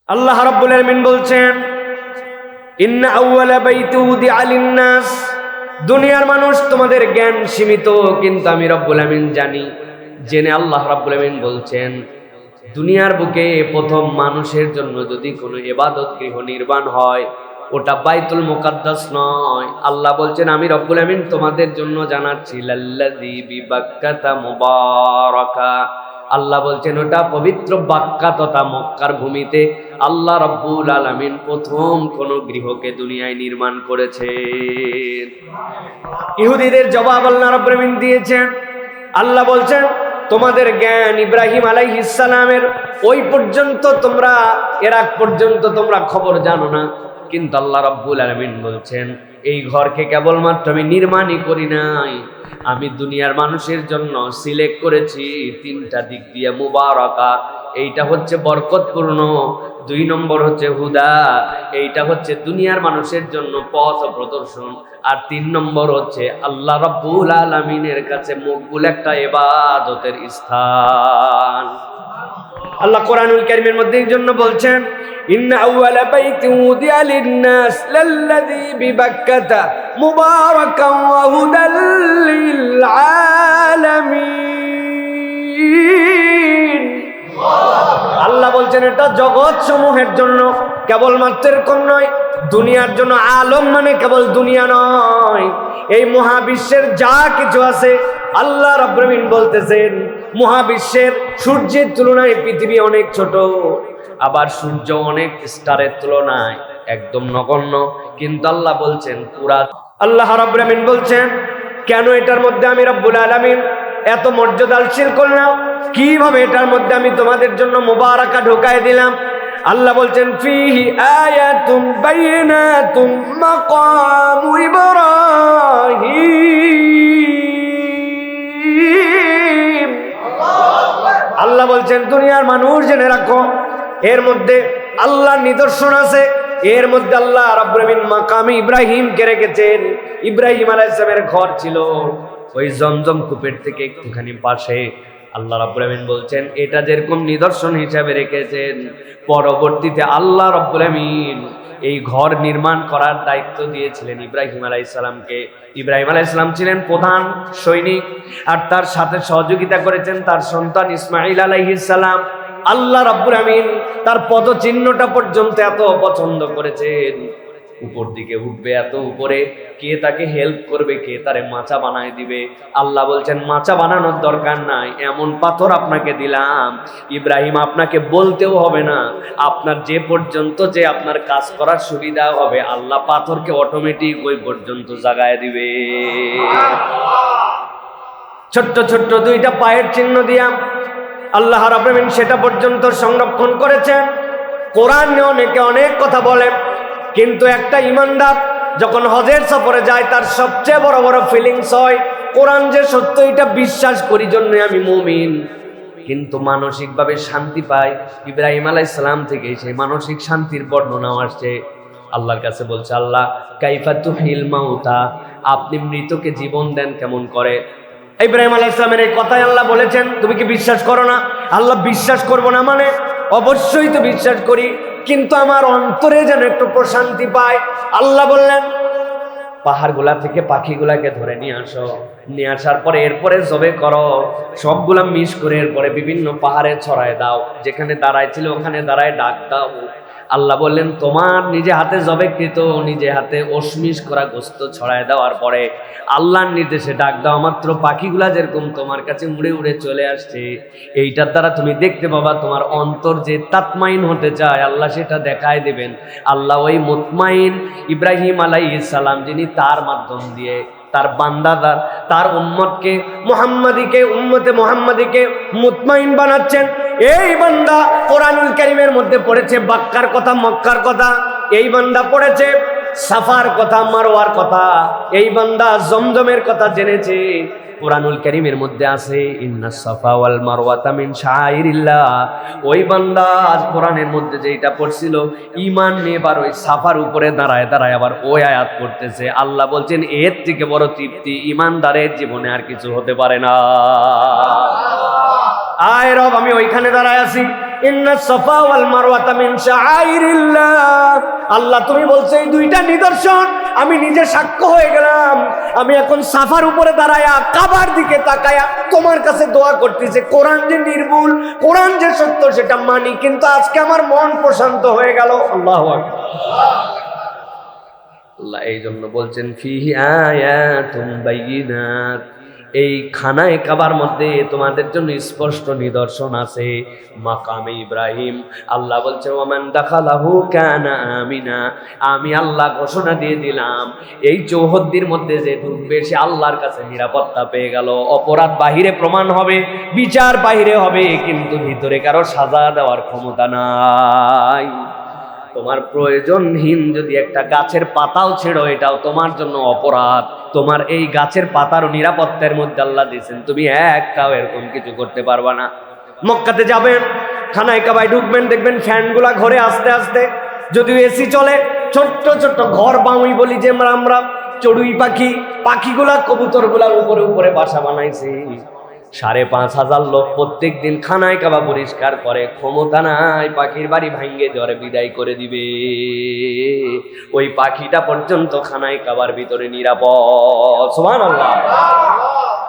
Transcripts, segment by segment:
আল্লাহ রাব্বুল আলামিন বলছেন, ইন্না আউওয়ালা বাইতি উদিআ লিন-নাস, দুনিয়ার মানুষ তোমাদের জ্ঞান সীমিত, কিন্তু আমি রব্বুল আলামিন জানি। জেনে আল্লাহ রাব্বুল আলামিন বলছেন, দুনিয়ার বুকে প্রথম মানুষের জন্য যদি কোনো ইবাদত গৃহ নির্মাণ হয়, ওটা বাইতুল মুকাদ্দাস নয়। আল্লাহ বলছেন, আমি রব্বুল আলামিন তোমাদের জন্য জানাচ্ছি লাল্লাযী বিবাক্কাতা মুবারাকা। আল্লাহ বলছেন, ওটা পবিত্র বাক্কা তথা মক্কার ভূমিতে আল্লাহ রব্বুল আলামিন প্রথম কোন গৃহকে দুনিয়ায় নির্মাণ করেছেন। ইহুদিদের জবাব আল্লাহ রাব্বুল আলামিন দিয়েছেন। আল্লাহ বলছেন, তোমাদের জ্ঞান ইব্রাহিম আলাইহিস সালামের ওই পর্যন্ত তোমরা, এর আগ পর্যন্ত তোমরা খবর জানো না। কিন্তু আল্লাহ রাব্বুল আলামিন বলছেন, এই ঘরকে কেবলমাত্র আমি নির্মাণই করি নাই, আমি দুনিয়ার মানুষের জন্য সিলেক্ট করেছি তিনটা দিক দিয়ে মুবারাকা। এইটা হচ্ছে বরকতপূর্ণ, 2 নম্বর হচ্ছে হুদা, এইটা হচ্ছে দুনিয়ার মানুষের জন্য পথ প্রদর্শন, আর 3 নম্বর হচ্ছে আল্লাহ রাব্বুল আলামিনের কাছে মকবুল একটা ইবাদতের স্থান। আল্লাহ কোরআনুল কারীমের মধ্যে এই জন্য বলছেন, ইন্না আউওয়ালা বাইতি উদিআ লিন-নাস লাল্লাযী বিবাক্কাতা মুবারাকান ওয়া হুদাল লিল আলামিন। আল্লাহ বলছেন, এটা জগৎ সমূহের জন্য, কেবলমাত্র এরকম নয়, দুনিয়ার জন্য। আলম মানে কেবল দুনিয়া নয়, এই মহাবিশ্বের যা কিছু আছে। আল্লাহ রাব্বুল আলামিন বলতেছেন, মহাবিশ্বের সূর্যের তুলনায় পৃথিবী অনেক ছোট, আবার সূর্য অনেক স্টারের তুলনায় একদম নগণ্য। কিন্তু আল্লাহ বলছেন পুরা, আল্লাহ রাব্বুল আলামিন বলছেন, কেন এটার মধ্যে আমি রব্বুল আলামিন এত মর্যাদাশীল করলাম, কিভাবে এটার মধ্যে আমি তোমাদের জন্য মুবারাকা ঢোকায় দিলাম। আল্লাহ বলছেন, ফিহি আয়াতুম বাইনাতুম মাকামু ইব্রাহিম। আল্লাহ বলছেন, দুনিয়ার মানুষ জেনে রাখো, এর মধ্যে আল্লাহর নিদর্শন আছে। এর মধ্যে আল্লাহ রাব্বুল আলামিন মাকামে ইব্রাহিমকে রেখেছেন। ইব্রাহিম আলাইহিস সালামের ঘর ছিল ওই জমজম কূপের থেকে একটুখানি পাশে। আল্লাহ রাব্বুল আলামিন বলছেন, এটা যেরকম নিদর্শন হিসাবে রেখেছেন, পরবর্তীতে আল্লাহ রাব্বুল আলামিন এই ঘর নির্মাণ করার দায়িত্ব দিয়েছিলেন ইব্রাহিম আলাইহিস সালামকে। ইব্রাহিম আলাইহিস সালাম ছিলেন প্রধান সৈনিক, আর তার সাথে সহযোগিতা করেছেন তার সন্তান ইসমাঈল আলাইহিস সালাম। আল্লাহ রাব্বুল আলামিন তার পদচিহ্নটা পর্যন্ত এত পছন্দ করেছেন, উপর দিকে উঠবে এত উপরে, কে তাকে হেল্প করবে, কে তারে মাচা বানায় দিবে। আল্লাহ বলছেন, মাচা বানানোর দরকার নাই, এমন পাথর আপনাকে দিলাম, ইব্রাহিম আপনাকে বলতেও হবে না, আপনার যে পর্যন্ত যে আপনার কাজ করার সুবিধা হবে, আল্লাহ পাথরকে অটোমেটিক ওই পর্যন্ত জাগায় দিবে। ছোট্ট ছোট্ট 2টা পায়ের চিহ্ন দিয়া আল্লাহ রাব্বুল আলামিন সেটা পর্যন্ত সংরক্ষণ করেছেন। কোরআনে অনেকে অনেক কথা বলে, কিন্তু একটা ইমানদার যখন হজের সফরে যায়, তার সবচেয়ে বড় বড় ফিলিংস হয়, কোরআন যে সত্য এটা বিশ্বাস করি জন্য আমি মুমিন, কিন্তু মানসিকভাবে শান্তি পাই। ইব্রাহিম আলাইহিস সালাম থেকে সেই মানসিক শান্তির বর্ণনা আসছে। আল্লাহর কাছে বলছে, আল্লাহ কাইফা তুহিল মাউতা, আপনি মৃতকে জীবন দেন কেমন করে। ইব্রাহিম আলাইহিস সালামের এই কথাই আল্লাহ বলেছেন, তুমি কি বিশ্বাস করো না? আল্লাহ, বিশ্বাস করব না মানে? অবশ্যই তো বিশ্বাস করি, কিন্তু আমার অন্তরে যেন একটু প্রশান্তি পায়। আল্লাহ বললেন, পাহাড়গুলা থেকে পাখিগুলাকে ধরে নিয়ে আসো, নিয়ে আসার পরে এরপরে জবে করো, সবগুলা মিস করে এরপরে বিভিন্ন পাহাড়ে ছড়ায় দাও, যেখানে দাঁড়ায় ছিল ওখানে দাঁড়ায় ডাক দাও। আল্লাহ বললেন, তোমার নিজে হাতে জবেকৃত, নিজে হাতে ওশমিশ করা গোস্ত ছড়ায় দেওয়ার পরে আল্লাহর নির্দেশে ডাক দাও, মাত্র পাখিগুলা যেরকম তোমার কাছে উড়ে উড়ে চলে আসছে। এইটার দ্বারা তুমি দেখতে পাবা তোমার অন্তর যে তাতমাইন হতে চায়, আল্লাহ সেটা দেখায় দেবেন। আল্লাহ ওই মুতমাইন ইব্রাহিম আলাইহিস সালাম, যিনি তার মাধ্যম দিয়ে তার বান্দাদার, তার উম্মতকে উম্মতে মুহাম্মাদিকে মুতমাইন বানাচ্ছেন। এই বান্দা কোরআনুল কারীমের মধ্যে পড়েছে বাক্কার কথা, মক্কার কথা, এই বান্দা পড়েছে সাফার কথা, মারওয়ার কথা, এই বান্দা জমজমের কথা জেনেছে। কোরআনুল কারীমের মধ্যে আছে ইন্নাস সাফা ওয়াল মারওয়াতা মিন শাআইরিল্লাহ। ওই বান্দা কোরআনের মধ্যে যেটা পড়ছিল ঈমান নিয়ে, এবার ওই সাফার উপরে দাঁড়ায় দাঁড়ায় আবার ওই আয়াত পড়তেছে। আল্লাহ বলছেন, এর থেকে বড় তৃপ্তি ঈমানদারের জীবনে আর কিছু হতে পারে না। আয় রব, আমি ওইখানে দাঁড়ায় আছি, ইন্নাস সাফা ওয়াল মারওয়াতা মিন শাআইরিল্লাহ। আল্লাহ তুমি বলছো এই দুইটা নিদর্শন, আমি নিজে সাক্ষ্য হয়ে গেলাম। আমি এখন সাফার উপরে দাঁড়ায়া কাবার দিকে তাকায়া তোমার কাছে দোয়া করতেছি, কোরআন যে নির্ভুল, কোরআন যে সত্য সেটা মানি, কিন্তু আজকে আমার মন প্রশান্ত হয়ে গেল। আল্লাহু আকবার। আল্লাহ এই জন্য বলছেন ফিহি আয়াতুম বাইয়িনাত, এই খানায়ে কাবার মধ্যে তোমাদের জন্য স্পষ্ট নিদর্শন আছে। মাকামে ইব্রাহিম আল্লাহ বলছে ওয়ামান দাখালাহু কানা আমিনা, আমি আল্লাহ ঘোষণা দিয়ে দিলাম এই চৌহদ্দির মধ্যে যে ঢুকবে সে আল্লাহর কাছে নিরাপত্তা পেয়ে গেল। অপরাধ বাহিরে প্রমাণ হবে, বিচার বাহিরে হবে, কিন্তু ভিতরে কারো সাজা দেওয়ার ক্ষমতা নাই। তোমার প্রয়োজনহীন যদি একটা গাছের পাতাও ছেড়ো, এটাও তোমার জন্য অপরাধ। তোমার এই গাছের পাতারও নিরাপত্তার মধ্যে আল্লাহ দিয়েছেন, তুমি একটাও এরকম কিছু করতে পারবা না। মক্কাতে যাবেন, খানায়ে কাবায় ঢুকবেন, দেখবেন ফ্যানগুলা ঘরে আস্তে আস্তে, যদিও এসি চলে, ছোট্ট ছোট্ট ঘর বাউই বলি যে আমরা, চড়ুই পাখি, পাখিগুলা কবুতরগুলার উপরে উপরে বাসা বানাইছে। 5,500 লোক প্রত্যেক দিন খানায়ে কাবা পরিষ্কার করে, ক্ষমতা নাই পাখির বাড়ি ভাঙ্গে জ্বরে বিদায় করে দিবে। ওই পাখিটা পর্যন্ত খানায়ে কাবার ভিতরে নিরাপদ। সুবহানাল্লাহ।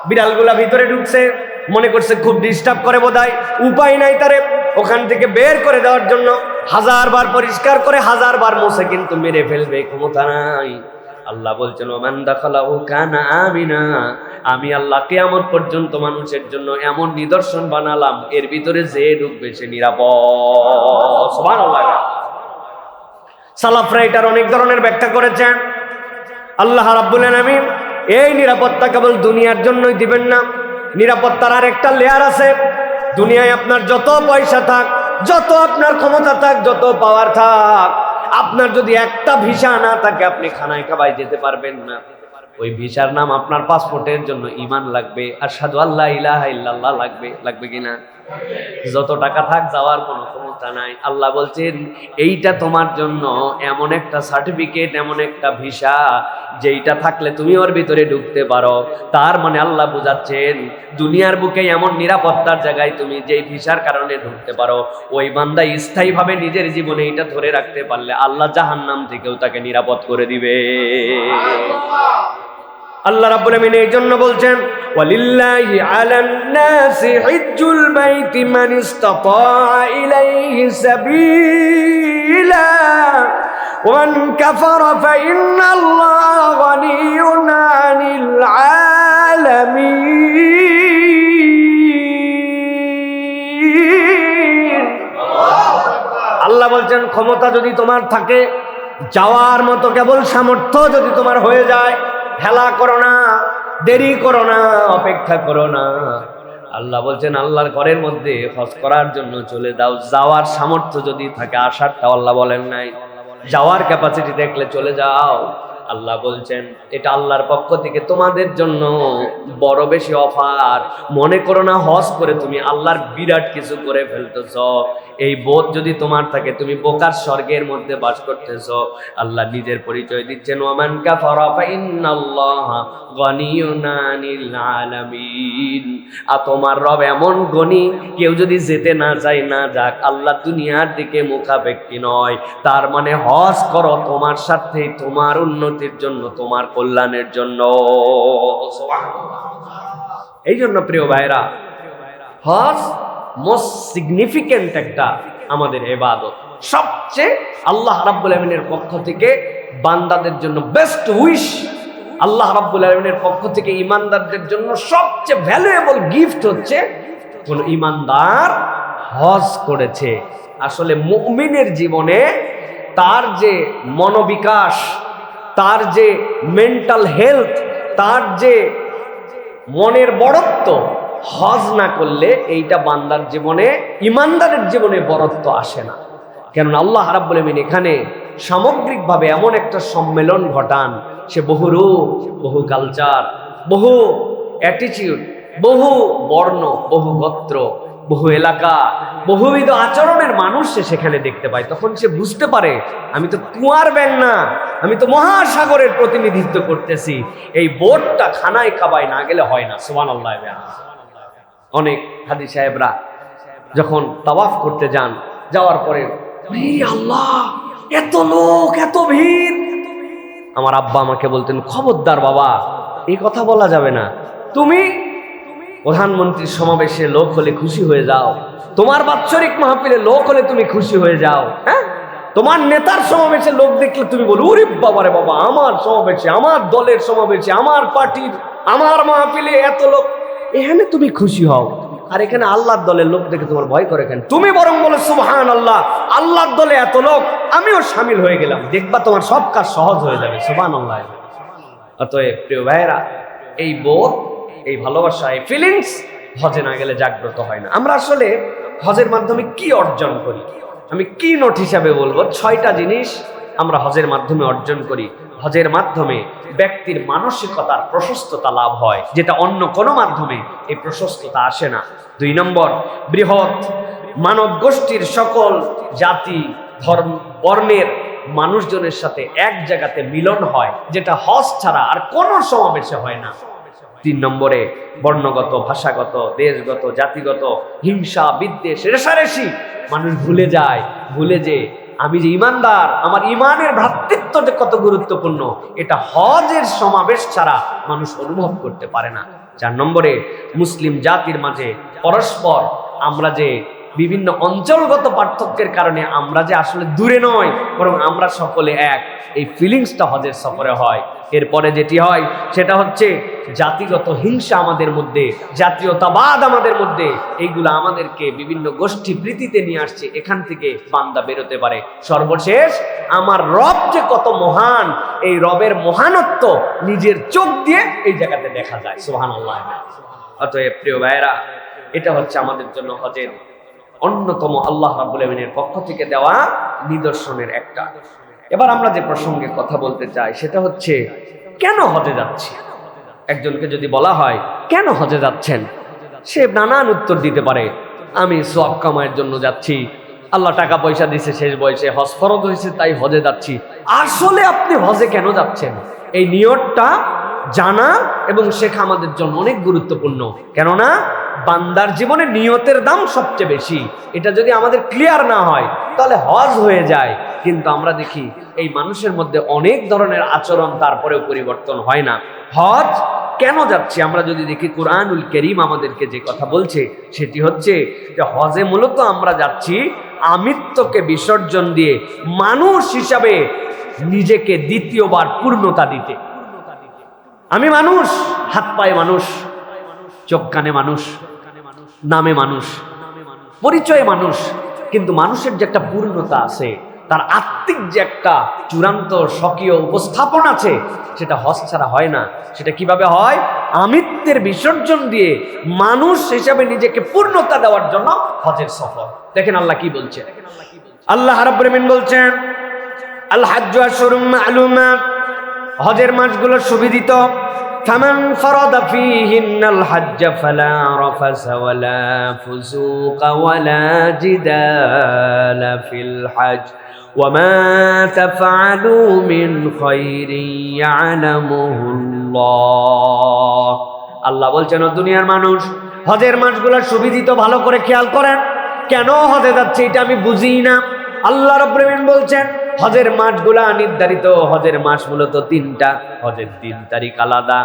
বিড়ালগুলা ভিতরে ঢুকছে, মনে করছে খুব ডিস্টার্ব করে বোধহয়, উপায় নাই তারে ওখান থেকে বের করে দেওয়ার জন্য 1000 বার পরিষ্কার করে 1000 বার মুছে, কিন্তু মেরে ফেলবে, ক্ষমতা নাই। আল্লাহ বলছেন ওমান দাখালাহু কানা আমিনা, আমি আল্লাহ কিয়ামত পর্যন্ত মানুষের জন্য এমন নিদর্শন বানালাম, এর ভিতরে যে ঢুকবে সে নিরাপদ। সুবহানাল্লাহ। সালাফরা এটার অনেক ধরনের ব্যাখ্যা করেছেন। আল্লাহ রাব্বুল আলামিন এই নিরাপত্তা কেবল দুনিয়ার জন্যই দিবেন না, নিরাপত্তার আরেকটা লেয়ার আছে। দুনিয়ায় আপনার যত পয়সা থাক, যত আপনার ক্ষমতা থাক, যত পাওয়ার থাক, আপনার যদি একটা ভিসা না থাকে আপনি খানায়ে কাবায় যেতে পারবেন না। ওই ভিসার নাম আপনার পাসপোর্টের জন্য ঈমান লাগবে, আশহাদু আল্লা ইলাহা ইল্লাল্লাহ লাগবে, লাগবে কিনা? যত টাকা থাক যাওয়ার কোনো ক্ষমতা নাই। আল্লাহ বলছেন এইটা তোমার জন্য এমন একটা সার্টিফিকেট, এমন একটা ভিসা যেইটা থাকলে তুমি ওর ভিতরে ঢুকতে পারো। তার মানে আল্লাহ বুঝাচ্ছেন দুনিয়ার বুকে এমন নিরাপত্তার জায়গায় তুমি যেই ভিসার কারণে ঢুকতে পারো, ওই বান্দা স্থায়ীভাবে নিজের জীবনে এটা ধরে রাখতে পারলে আল্লাহ জাহান্নাম থেকেও তাকে নিরাপদ করে দিবে। আল্লাহ রাব্বুল আমিন এই জন্য বলছেন ওয়ালিল্লাহি আলান নাসি হিজ্জুল বাইতি মান ইসতাতা ইলাইহি সাবিলা ওয়ান কাফারা ফাইন্নাল্লাহা গানিয়্যুন আনিল আলামিন। আল্লাহ বলছেন ক্ষমতা যদি তোমার থাকে, যাওয়ার মতো কেবল সামর্থ্য যদি তোমার হয়ে যায়, হেলা করো না, দেরি করো না, অপেক্ষা করো না। আল্লাহ বলছেন আল্লাহর ঘরের মধ্যে হজ করার জন্য চলে দাও। যাওয়ার সামর্থ্য যদি থাকে, আসারটা আল্লাহ বলেন নাই, যাওয়ার ক্যাপাসিটি দেখলে চলে যাও। আল্লাহ বলছেন এটা আল্লাহর পক্ষ থেকে তোমাদের জন্য বড় বেশি অফার। মনে করো না হজ করে তুমি আল্লাহর বিরাট কিছু করে ফেলতেছ, এই বোধ যদি তোমার থাকে তুমি বোকার স্বর্গের মধ্যে বাস করতেছ। আল্লাহ নিজের পরিচয় দিচ্ছেন ওয়ামান কাফারা ফাইন্নাল্লাহা গানিয়্যুন আনিল আলামিন। আর তোমার রব এমন গনি, কেউ যদি যেতে না চায় না যাক, আল্লাহ দুনিয়ার দিকে মুখাপেক্ষী নয়। তার মানে হজ করো তোমার সাথে, তোমার উন্নতির জন্য, তোমার কল্যাণের জন্য। এই জন্য প্রিয় ভাইরা, হজ মোস্ট সিগনিফিকেন্ট একটা আমাদের ইবাদত। সবচেয়ে আল্লাহ রাব্বুল আমিনের পক্ষ থেকে বান্দাদের জন্য বেস্ট উইশ। আল্লাহ রাব্বুল আমিনের পক্ষ থেকে ঈমানদারদের জন্য সবচেয়ে ভ্যালুয়েবল গিফট হচ্ছে কোন ঈমানদার হজ করেছে। আসলে মুমিনের জীবনে তার যে মনোবিকাশ, তার যে মেন্টাল হেলথ, তার যে মনের বড়ত্ব, হজ না করলে এইটা বান্দার জীবনে, ঈমানদারের জীবনে বড়ত্ব আসে না। কেননা আল্লাহ রাব্বুল আমিন এখানে সামগ্রিকভাবে এমন একটা সম্মেলন ঘটান, সে বহু রূপ, বহু কালচার, বহু অ্যাটিটিউড, বহু বর্ণ, বহু গোত্র, বহু এলাকা, বহুবিধ আচরণের মানুষ সে সেখানে দেখতে পায়। তখন সে বুঝতে পারে আমি তো কুয়ার ব্যাং না, আমি তো মহাসাগরের প্রতিনিধিত্ব করতেছি। এই বোটটা খানায় কাবায় না গেলে হয় না। সুবহানাল্লাহ। অনেক হাদিস সাহেবরা যখন তাওয়াফ করতে যান, যাওয়ার পরে আল্লাহ এত লোক, এত ভিড়। আমার আব্বা আমাকে বলতেন, খবরদার বাবা, এই কথা বলা যাবে না। তুমি প্রধানমন্ত্রীর সমাবেশে লোক হলে খুশি হয়ে যাও, তোমার বাৎসরিক মাহফিলে লোক হলে তুমি খুশি হয়ে যাও, হ্যাঁ? তোমার নেতার সমাবেশে লোক দেখলে তুমি বলো, ওরে বাবা রে বাবা, আমার সমাবেশে, আমার দলের সমাবেশে, আমার পার্টির, আমার মাহফিলে এত লোক, এখানে তুমি খুশি হও। আর এখানে আল্লাহর দলের লোক দেখে তোমার ভয় করে কেন? তুমি বরং বলো সুবহানাল্লাহ, আল্লাহর দলে এত লোক, আমিও শামিল হয়ে গেলাম, দেখবা তোমার সব কাজ সহজ হয়ে যাবে। সুবহানাল্লাহ। অতএব প্রিয় ভাইয়েরা, এই বোধ, এই ভালোবাসা, এই ফিলিংস হজে না গেলে জাগ্রত হয় না। আমরা আসলে হজের মাধ্যমে কি অর্জন করি? আমি কি নোট হিসাবে বলবো, 6টা জিনিস আমরা হজের মাধ্যমে অর্জন করি। হজের মাধ্যমে ব্যক্তির মানসিকতার প্রশস্ততা লাভ হয়, যেটা অন্য কোনো মাধ্যমে এই প্রশস্ততা আসে না। 2 নম্বর, বৃহৎ মানব গোষ্ঠীর সকল জাতি, ধর্ম, বর্ণের মানুষজনের সাথে এক জায়গাতে মিলন হয়, যেটা হজ ছাড়া আর কোনো সমাবেশে হয় না। 3 নম্বরে, বর্ণগত, ভাষাগত, দেশগত, জাতিগত হিংসা, বিদ্বেষ, রেষারেষি মানুষ ভুলে যায়, ভুলে যে আমি যে ইমানদার, আমার ইমানের ভ্রাতৃত্ব যে কত গুরুত্বপূর্ণ, এটা হজের সমাবেশ ছাড়া মানুষ অনুভব করতে পারে না। 4 নম্বরে, মুসলিম জাতির মাঝে পরস্পর আমরা যে বিভিন্ন অঞ্চলগত পার্থক্যের কারণে আমরা যে আসলে দূরে নয়, বরং আমরা সকলে এক, এই ফিলিংসটা হজের সফরে হয়। এরপরে যেটি হয় সেটা হচ্ছে জাতিগত হিংসা আমাদের মধ্যে, জাতীয়তাবাদ আমাদের মধ্যে, এইগুলো আমাদেরকে বিভিন্ন গোষ্ঠী প্রীতিতে নিয়ে আসছে, এখান থেকে বান্দা বেরোতে পারে। সর্বশেষ, আমার রব যে কত মহান, এই রবের মহানত্ব নিজের চোখ দিয়ে এই জায়গাতে দেখা যায়। সুবহানাল্লাহ। অতএব প্রিয় ভাইয়েরা, এটা হচ্ছে আমাদের জন্য হজের অন্যতম আল্লাহ রাব্বুল আমিনের পক্ষ থেকে দেওয়া নিদর্শনের একটা। এবার আমরা যে প্রসঙ্গে কথা বলতে চাই সেটা হচ্ছে, কেন হজে যাচ্ছি? একজনকে যদি বলা হয় কেন হজে যাচ্ছেন, সে নানান উত্তর দিতে পারে। আমি সওয়াব কামাইয়ের জন্য যাচ্ছি, আল্লাহ টাকা পয়সা দিছে, শেষ বয়সে হজ ফরজ হয়েছে, তাই হজে যাচ্ছি। আসলে আপনি হজে কেন যাচ্ছেন, এই নিয়তটা জানা এবং শেখা আমাদের জন্য অনেক গুরুত্বপূর্ণ। কেননা বান্দার জীবনে নিয়তের দাম সবচেয়ে বেশি। এটা যদি আমাদের ক্লিয়ার না হয় তাহলে হজ হয়ে যায়, কিন্তু আমরা দেখি এই মানুষের মধ্যে অনেক ধরনের আচরণ, তারপরেও পরিবর্তন হয় না। হজ কেন যাচ্ছি আমরা যদি দেখি, কুরআনুল কারীম আমাদেরকে যে কথা বলছে সেটি হচ্ছে যে হজে মূলত আমরা যাচ্ছি আমিত্বকে বিসর্জন দিয়ে মানুষ হিসাবে নিজেকে দ্বিতীয়বার পূর্ণতা দিতে। আমি মানুষ, হাত পায়ে মানুষ, চোখ কানে মানুষ, নামে মানুষ, পরিচয়ে মানুষ, কিন্তু মানুষের যে একটা পূর্ণতা আছে, তার আত্মিক যে একটা চূড়ান্ত স্বকীয় উপস্থাপন আছে, সেটা হজ ছাড়া হয় না। সেটা কিভাবে হয়? আমিত্বের বিসর্জন দিয়ে মানুষ হিসাবে নিজেকে পূর্ণতা দেওয়ার জন্য হজের সফর। দেখেন আল্লাহ কি বলছে। আল্লাহ রাব্বুল আমিন বলছেন, আল হাজ্জু আশহুরুম মা'লুমাত, হজের মাসগুলো সুবিদিত। ফামান ফারাদা ফীহিন্নাল হাজ্জ ফালা রাফাসা ওয়ালা ফুসুকা ওয়ালা জিদালা ফিল হজ ওয়ামা তাফআলু মিন খায়রিন ইয়ালামুহুল্লাহ। আল্লাহ বলছেন, ও দুনিয়ার মানুষ, হজের মাসগুলো সুবিদিত, ভালো করে খেয়াল করেন। কেন হজে যাচ্ছে এটা আমি বুঝি না। আল্লাহ রাব্বুল আমিন বলছেন, হজের মাসগুলা নির্ধারিত। হজের মাস মূলত 3টা, হজের 3 তারিখ আলাদা।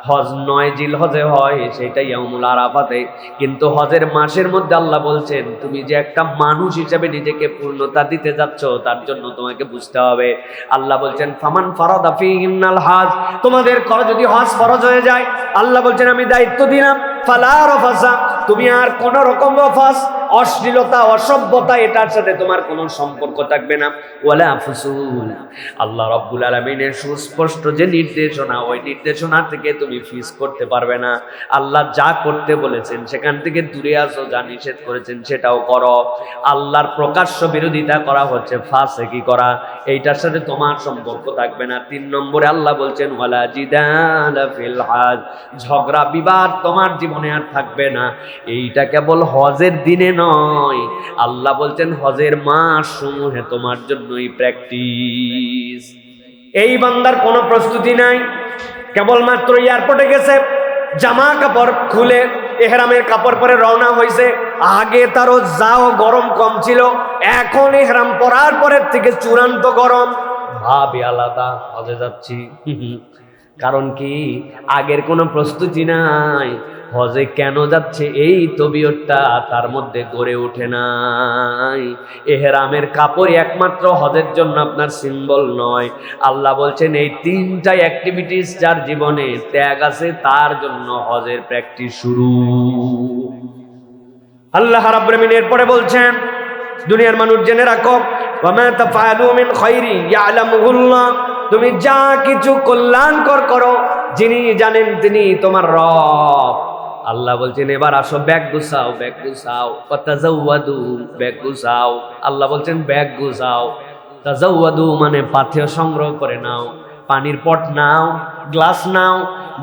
হজ 9 জিলহজে হয়, সেটাই ইয়াউমুল আরাফাতে। কিন্তু হজের মাসের মধ্যে আল্লাহ বলছেন, তুমি যে একটা মানুষ হিসেবে নিজেকে পূর্ণতা দিতে যাচ্ছ, তার জন্য তোমাকে বুঝতে হবে। আল্লাহ বলছেন, ফামান ফারাদা ফীহিন্নাল হজ, তোমাদের করে যদি হজ ফরজ হয়ে যায়, আল্লাহ বলছেন আমি দায়িত্ব দিলাম, ফালা রাফাসা, তুমি আর কোন রকম রফাস, অশ্লীলতা, অসভ্যতা, এটার সাথে তোমার কোনো সম্পর্ক থাকবে না। ওয়ালা ফুসুল, আল্লাহ রাব্বুল আলামিনের সুস্পষ্ট যে নির্দেশনা, ওই নির্দেশনা থেকে তুমি ফিস করতে পারবে না। আল্লাহ যা করতে বলেছেন সেখান থেকে দূরে আসো, যা নিষেধ করেছেন সেটাও করো। আল্লাহর প্রকাশ্য বিরোধিতা করা হচ্ছে ফাসিকি করা, এইটার সাথে তোমার সম্পর্ক থাকবে না। 3 নম্বরে আল্লাহ বলছেন, ওয়ালা জিদালা ফিল হজ, ঝগড়া বিবাদ তোমার জীবনে আর থাকবে না। এইটা কেবল হজের দিনে নয়, আল্লাহ বলছেন হজের মাস সমূহে তোমার জন্যই প্র্যাকটিস। এই বান্দার কোনো প্রস্তুতি নাই, কেবলমাত্র এয়ারপোর্টে গেছে, জামা কাপড় খুলে ইহরামের কাপড় পরে রওনা হয়েছে। আগে তারও যাও গরম কম ছিল, এখন ইহরাম পরার পরের থেকে চূড়ান্ত গরম, ভাবই আলাদা। হজে যাচ্ছি কারণ কি আগের কোনো প্রস্তুতি নাই। হজে কেন যাচ্ছে এই তবিয়তটা তার মধ্যে গড়ে ওঠে নাই। ইহরামের কাপড় একমাত্র হজের জন্য আপনার সিম্বল নয়। আল্লাহ বলছেন এই তিনটা অ্যাক্টিভিটিস যার জীবনে ত্যাগ আছে তার জন্য হজের প্র্যাকটিস শুরু। আল্লাহ রাব্বুল আলামিন এরপরে বলছেন, দুনিয়ার মানুষ জেনে রাখো, ওয়া মা তাফআলু মিন খায়রি ইয়ালামুহুল্লাহ, তুমি যা কিছু কল্যাণকর করো যিনি জানেন তিনি তোমার রব। আল্লাহ বলছেন এবার আসো ব্যাগ গুছাও, ব্যাগ গুছাও, তাজাওয়াদু, ব্যাগ গুছাও। আল্লাহ বলছেন ব্যাগ গুছাও। তাজাওয়াদু মানে পাথেয় সংগ্রহ করে নাও, পানির পট নাও, গ্লাস নাও,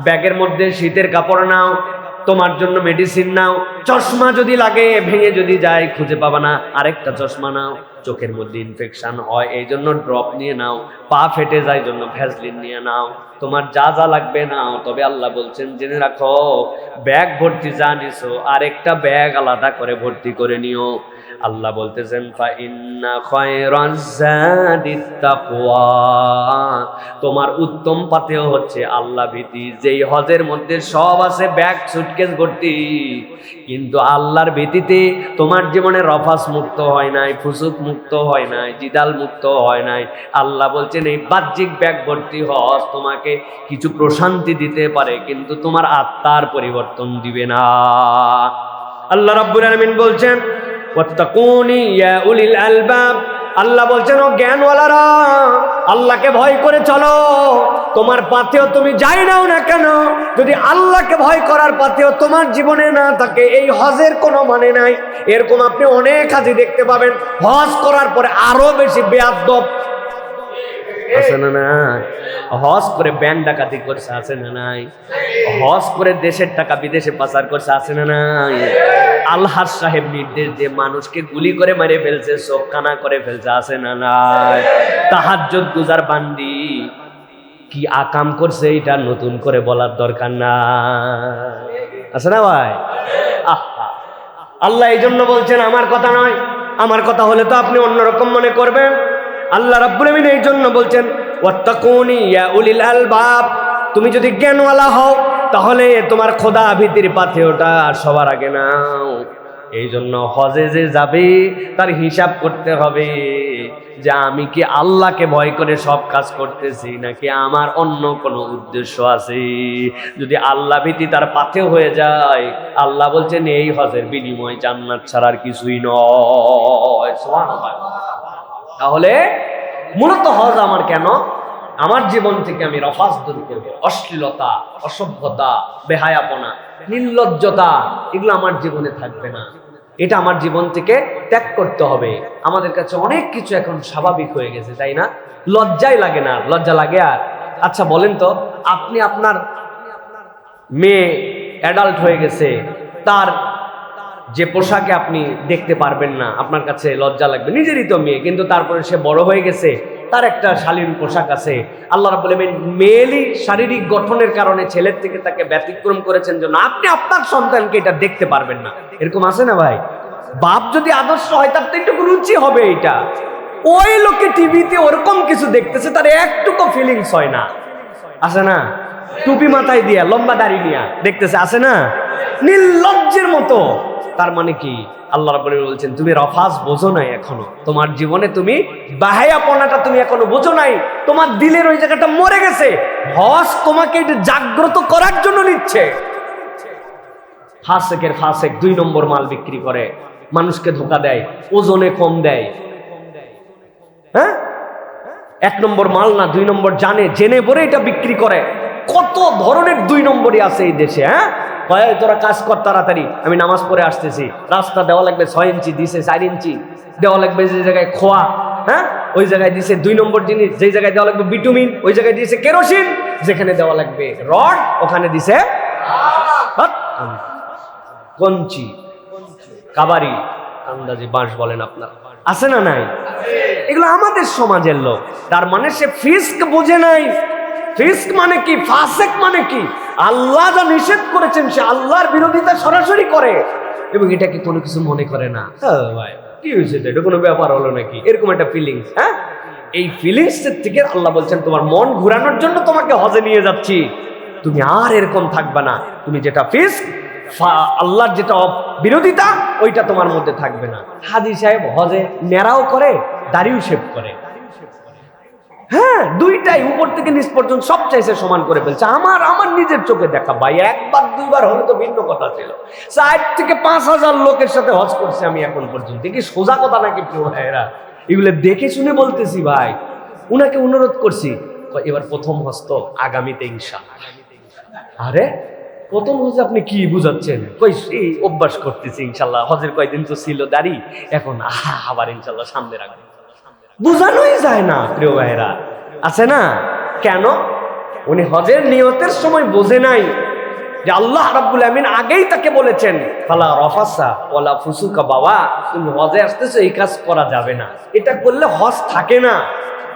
ব্যাগের মধ্যে শীতের কাপড় নাও, তোমার জন্য মেডিসিন নাও, চশমা যদি লাগে ভেঙে যদি যায় খুঁজে পাবা না আরেকটা চশমা নাও, চোখের মধ্যে ইনফেকশন হয় এই জন্য ড্রপ নিয়ে নাও, পা ফেটে যায় জন্য ভ্যাসলিন নিয়ে নাও, তোমার যা যা লাগবে নাও। তবে আল্লাহ বলছেন জেনে রাখো ব্যাগ ভর্তি যা নিছো আরেকটা ব্যাগ আলাদা করে ভর্তি করে নিও। আল্লাহ বলতেছেন ফা ইন্না খায়রাজ যাদিত তাকওয়া, তোমার উত্তম পাথেয় হচ্ছে আল্লাহ ভীতি। যেই হজের মধ্যে সব আছে ব্যাগ সুটকেস ভর্তি, কিন্তু আল্লাহর ভীতিতে তোমার জীবনে রফাস মুক্ত হয় নাই, ফুসুক মুক্ত হয় নাই, জিদাল মুক্ত হয় নাই। আল্লাহ বলছেন এই বাহ্যিক ব্যাগ ভর্তি হজ তোমাকে কিছু প্রশান্তি দিতে পারে কিন্তু তোমার আত্মার পরিবর্তন দিবে না। আল্লাহ রাব্বুল আলামিন বলছেন ওয়াত্তাকুনি ইয়া উলিল আলবাব, আল্লাহ বলছেন ও জ্ঞানওয়ালারা আল্লাহকে ভয় করে চলো। তোমার পাথেয় তুমি যাই নাও না কেন, যদি আল্লাহকে ভয় করার পাথেয় তোমার জীবনে না থাকে এই হজের কোনো মানে নাই। এরকম আপনি অনেক হাজি দেখতে পাবেন হজ করার পরে আরো বেশি বেয়াদব আছে না নাই? হজ করে ব্যাংক ডাকাতি করছে আছে না নাই? হজ করে দেশের টাকা বিদেশে পাচার করছে আছে না নাই? আল্লাহর সাহেব নির্দেশ দিয়ে মানুষকে গুলি করে মেরে ফেলছে, চোখ কানা করে ফেলছে আছে না নাই? তাহাজ্জুদ গুজার বান্দি কি আকাম করছে এটা নতুন করে বলার দরকার না, আছে না ভাই? আল্লাহ এই জন্য বলছেন আমার কথা নয়, আমার কথা হলে তো আপনি অন্যরকম মনে করবেন। আল্লাহ রাব্বুল আলামিন এই জন্য বলছেন ওয়াত্তাকুনি ইয়া উলিল আলবাব, তুমি যদি জ্ঞানওয়ালা হও তাহলে তোমার খোদা ভীতির পাথেয়টা সবার আগে নাও। এই জন্য হজে যে যাবে তার হিসাব করতে হবে যে আমি কি আল্লাহকে ভয় করে সব কাজ করতেছি নাকি আমার অন্য কোনো উদ্দেশ্য আছে। যদি আল্লাহ ভীতি তার পাথেয় হয়ে যায় আল্লাহ বলছেন এই হজের বিনিময় জান্নাত ছাড়া আর কিছুই নয়। সুবহানাল্লাহ। তাহলে মূলত হজ আমার কেন? আমার জীবন থেকে আমি রফাস দূর করবো, অশ্লীলতা, অসভ্যতা, বেহায়াপনা, নির্লজ্জতা এগুলো আমার জীবনে থাকবে না। এটা আমার জীবন থেকে ত্যাগ করতে হবে। আমাদের কাছে অনেক কিছু এখন স্বাভাবিক হয়ে গেছে, তাই না? লজ্জাই লাগে না, লজ্জা লাগে আর? আচ্ছা বলেন তো, আপনি আপনার মেয়ে অ্যাডাল্ট হয়ে গেছে, তার যে পোশাকে আপনি দেখতে পারবেন না আপনার কাছে লজ্জা লাগবে, নিজেরই তো মেয়ে কিন্তু তারপরে সে বড় হয়ে গেছে, তার একটা শালীন পোশাক আছে। আল্লাহ রাব্বুল আলামিন মেয়েলি শারীরিক গঠনের কারণে ছেলের থেকে তাকে ব্যতিক্রম করেছেন জন্য আপনি আপনার সন্তানকে এটা দেখতে পারবেন না। এরকম আছে না ভাই? বাপ যদি আদর্শ হয় তার তো একটু রুচি হবে। এটা ওই লোকে টিভিতে ওরকম কিছু দেখতেছে তার একটুকু ফিলিংস হয় না, আছে না? টুপি মাথায় দিয়া লম্বা দাড়ি নিয়া দেখতেছে, আছে না? নির্লজ্জের মতো। তার মানে কি আল্লাহ রাব্বুল আলামিন বলছেন তুমি রফাস বোঝো নাই এখনো, তোমার জীবনে তুমি বাহায়াপনাটা তুমি এখনো বোঝো নাই, তোমার দিলের ওই জায়গাটা মরে গেছে। হজ তোমাকে এটা জাগ্রত করার জন্য নিচ্ছে। ফাসেকের ফাসেক 2 নম্বর মাল বিক্রি করে, মানুষকে ধোকা দেয়, ওজনে কম দেয়। হ্যাঁ, 1 নম্বর মাল না 2 নম্বর জেনে পরে এটা বিক্রি করে। কত ধরনের 2 নম্বরই আছে এই দেশে। হ্যাঁ, তোরা কাজ কর তাড়াতাড়ি, আমি নামাজ পড়ে আসতেছি। রাস্তা দেওয়া লাগবে 6 ইঞ্চি, দিছে 4 ইঞ্চি। দেওয়া লাগবে যে জায়গায় খোয়া, হ্যাঁ ওই জায়গায় দিছে 2 নম্বর জিনিস। যেই জায়গায় দেওয়া লাগবে বিটুমিন ওই জায়গায় দিছে কেরোসিন। যেখানে দেওয়া লাগবে রড ওখানে দিছে কঞ্চি, কাবারি, আন্দাজি বাঁশ বলেন আপনার, আছে না নাই? এগুলো আমাদের সমাজের লোক। তার মানে সে ফিস্ক বোঝে নাই। ফিস্ক মানে কি, ফাসেক মানে কি? আল্লাহ যা নিষেধ করেছেন সে আল্লাহর বিরোধিতা সরাসরি করে এবং এটাকে কোনো কিছু মনে করে না। ভাই কি হয়েছে, এটা কোনো ব্যাপার হলো নাকি, এরকম একটা ফিলিংস। হ্যাঁ, এই ফিলিংসের থেকে আল্লাহ বলছেন তোমার মন ঘুরানোর জন্য তোমাকে হজে নিয়ে যাচ্ছি, তুমি আর এরকম থাকবে না, তুমি যেটা আল্লাহর যেটা বিরোধিতা ওইটা তোমার মধ্যে থাকবে না। হাজী সাহেব হজে নেড়াও করে, দাড়িও শেভ করে। হ্যাঁ, দুইটাই উপর থেকে নিচ পর্যন্ত সব চাইছে সমান করে ফেলছে। আমার নিজের চোখে দেখা ভাই, একবার দুইবার হলে তো ভিন্ন কথা ছিল। 4 থেকে 5,000 লোকের সাথে হজ করছে আমি এখন পর্যন্ত। কি সোজা কথা নাকি প্রিয় ভাইয়েরা? এগুলো দেখে শুনে বলতেছি ভাই। উনাকে অনুরোধ করছি, এবার প্রথম হজ তো আগামীতে ইনশাআল্লাহ। আরে প্রথম হজে আপনি কি বুঝাচ্ছেন? কই এই অভ্যাস করতেছি ইনশাআল্লাহ, হজের কয়দিন তো ছিল দাড়ি, এখন আবার ইনশাআল্লাহ সামনে রাখবো। বুঝানোই যায় না প্রিয় ভাইরা, আছে না? কেন? উনি হজের নিয়তের সময় বোঝে নাই যে আল্লাহ রাব্বুল আমিন আগেই তাকে বলেছেন ফালা রাফাসা ওয়ালা ফুসুকা, বাবা তুমি হজে আসতেছো, এই কাজ করা যাবে না, এটা করলে হজ থাকে না,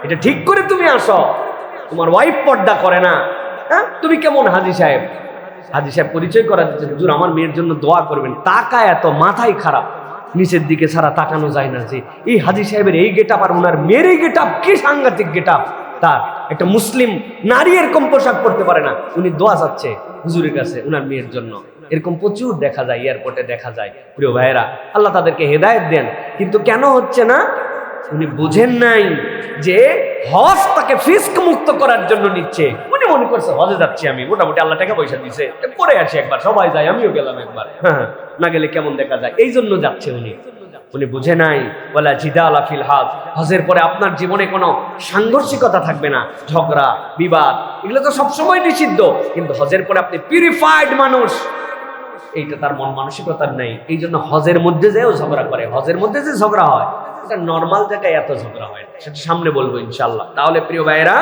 এটা ঠিক করে তুমি আসো। তোমার ওয়াইফ পর্দা করে না। হ্যাঁ, তুমি কেমন হাজী সাহেব? হাজী সাহেব পরিচয় করা দিচ্ছে, হুজুর আমার মেয়ের জন্য দোয়া করবেন। তাকায় এত মাথায় খারাপ, নিচের দিকে ছাড়া তাকানো যায় না যে এই হাজী সাহেবের এই গেটআপ আর ওনার মেয়ের এই গেটআপ, কি সাংঘাতিক গেটআপ তার। একটা মুসলিম নারী এরকম পোশাক পরতে পারে না, উনি দোয়া চাচ্ছে হুজুরের কাছে ওনার মেয়ের জন্য। এরকম প্রচুর দেখা যায়, এয়ারপোর্টে দেখা যায়। প্রিয় ভাইয়েরা, আল্লাহ তাদেরকে হেদায়েত দেন। কিন্তু কেন হচ্ছে না? উনি বুঝেন নাই যে হজ তাকে ফিস্ক মুক্ত করার জন্য নিচ্ছে। উনি মনে করছে হজে যাচ্ছি আমি, মোটামুটি আল্লাহ টাকা পয়সা দিছে, করে আসি একবার, সবাই যায় আমিও গেলাম একবার, হ্যাঁ না গেলে কেমন দেখা যায়, এই জন্য যাচ্ছে উনি। উনি বুঝে নাই ওয়ালা জিদালা ফিল হজ, হজের পরে আপনার জীবনে কোনো সাংঘর্ষিকতা থাকবে না, ঝগড়া বিবাদ এগুলো তো সবসময় নিষিদ্ধ। কিন্তু হজের পরে আপনি পিউরিফাইড মানুষ, এইটা তার মন মানসিকতার নেই। এই জন্য হজের মধ্যে যেও ঝগড়া করে। হজের মধ্যে যে ঝগড়া হয় এটা নর্মাল জায়গায় এত ঝগড়া হয় না, সেটা সামনে বলবো ইনশাআল্লাহ। তাহলে প্রিয় ভাইয়েরা,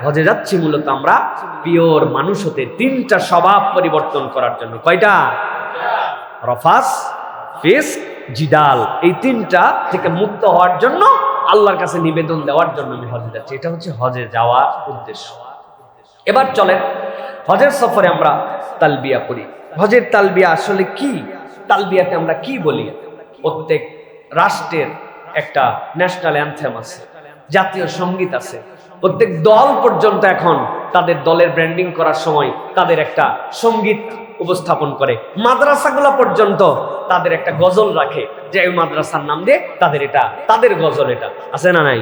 হজে যাচ্ছি মূলত আমরা পিওর মানুষ হতে, 3টা স্বভাব পরিবর্তন করার জন্য। কয়টা? রফাস, ফিস্ক, জিদাল, এই 3টা থেকে মুক্ত হওয়ার জন্য, আল্লাহর কাছে নিবেদন দেওয়ার জন্য আমি হজে যাচ্ছি। এটা হচ্ছে হজে যাওয়ার উদ্দেশ্য। এবার চলেন হজের সফরে আমরা তালবিয়া পড়ি। হজের তালবিয়া আসলে কি? তালবিয়াতে আমরা কি বলি? প্রত্যেক রাষ্ট্রের একটা ন্যাশনাল অ্যানথেম আছে, জাতীয় সঙ্গীত আছে। প্রত্যেক দল পর্যন্ত এখন তাদের দলের ব্র্যান্ডিং করার সময় তাদের একটা সঙ্গীত উপস্থাপন করে। মাদ্রাসাগুলো পর্যন্ত তাদের একটা গজল রাখে, যে ওই মাদ্রাসার নাম দিয়ে তাদের এটা, তাদের গজল এটা আছে না নাই?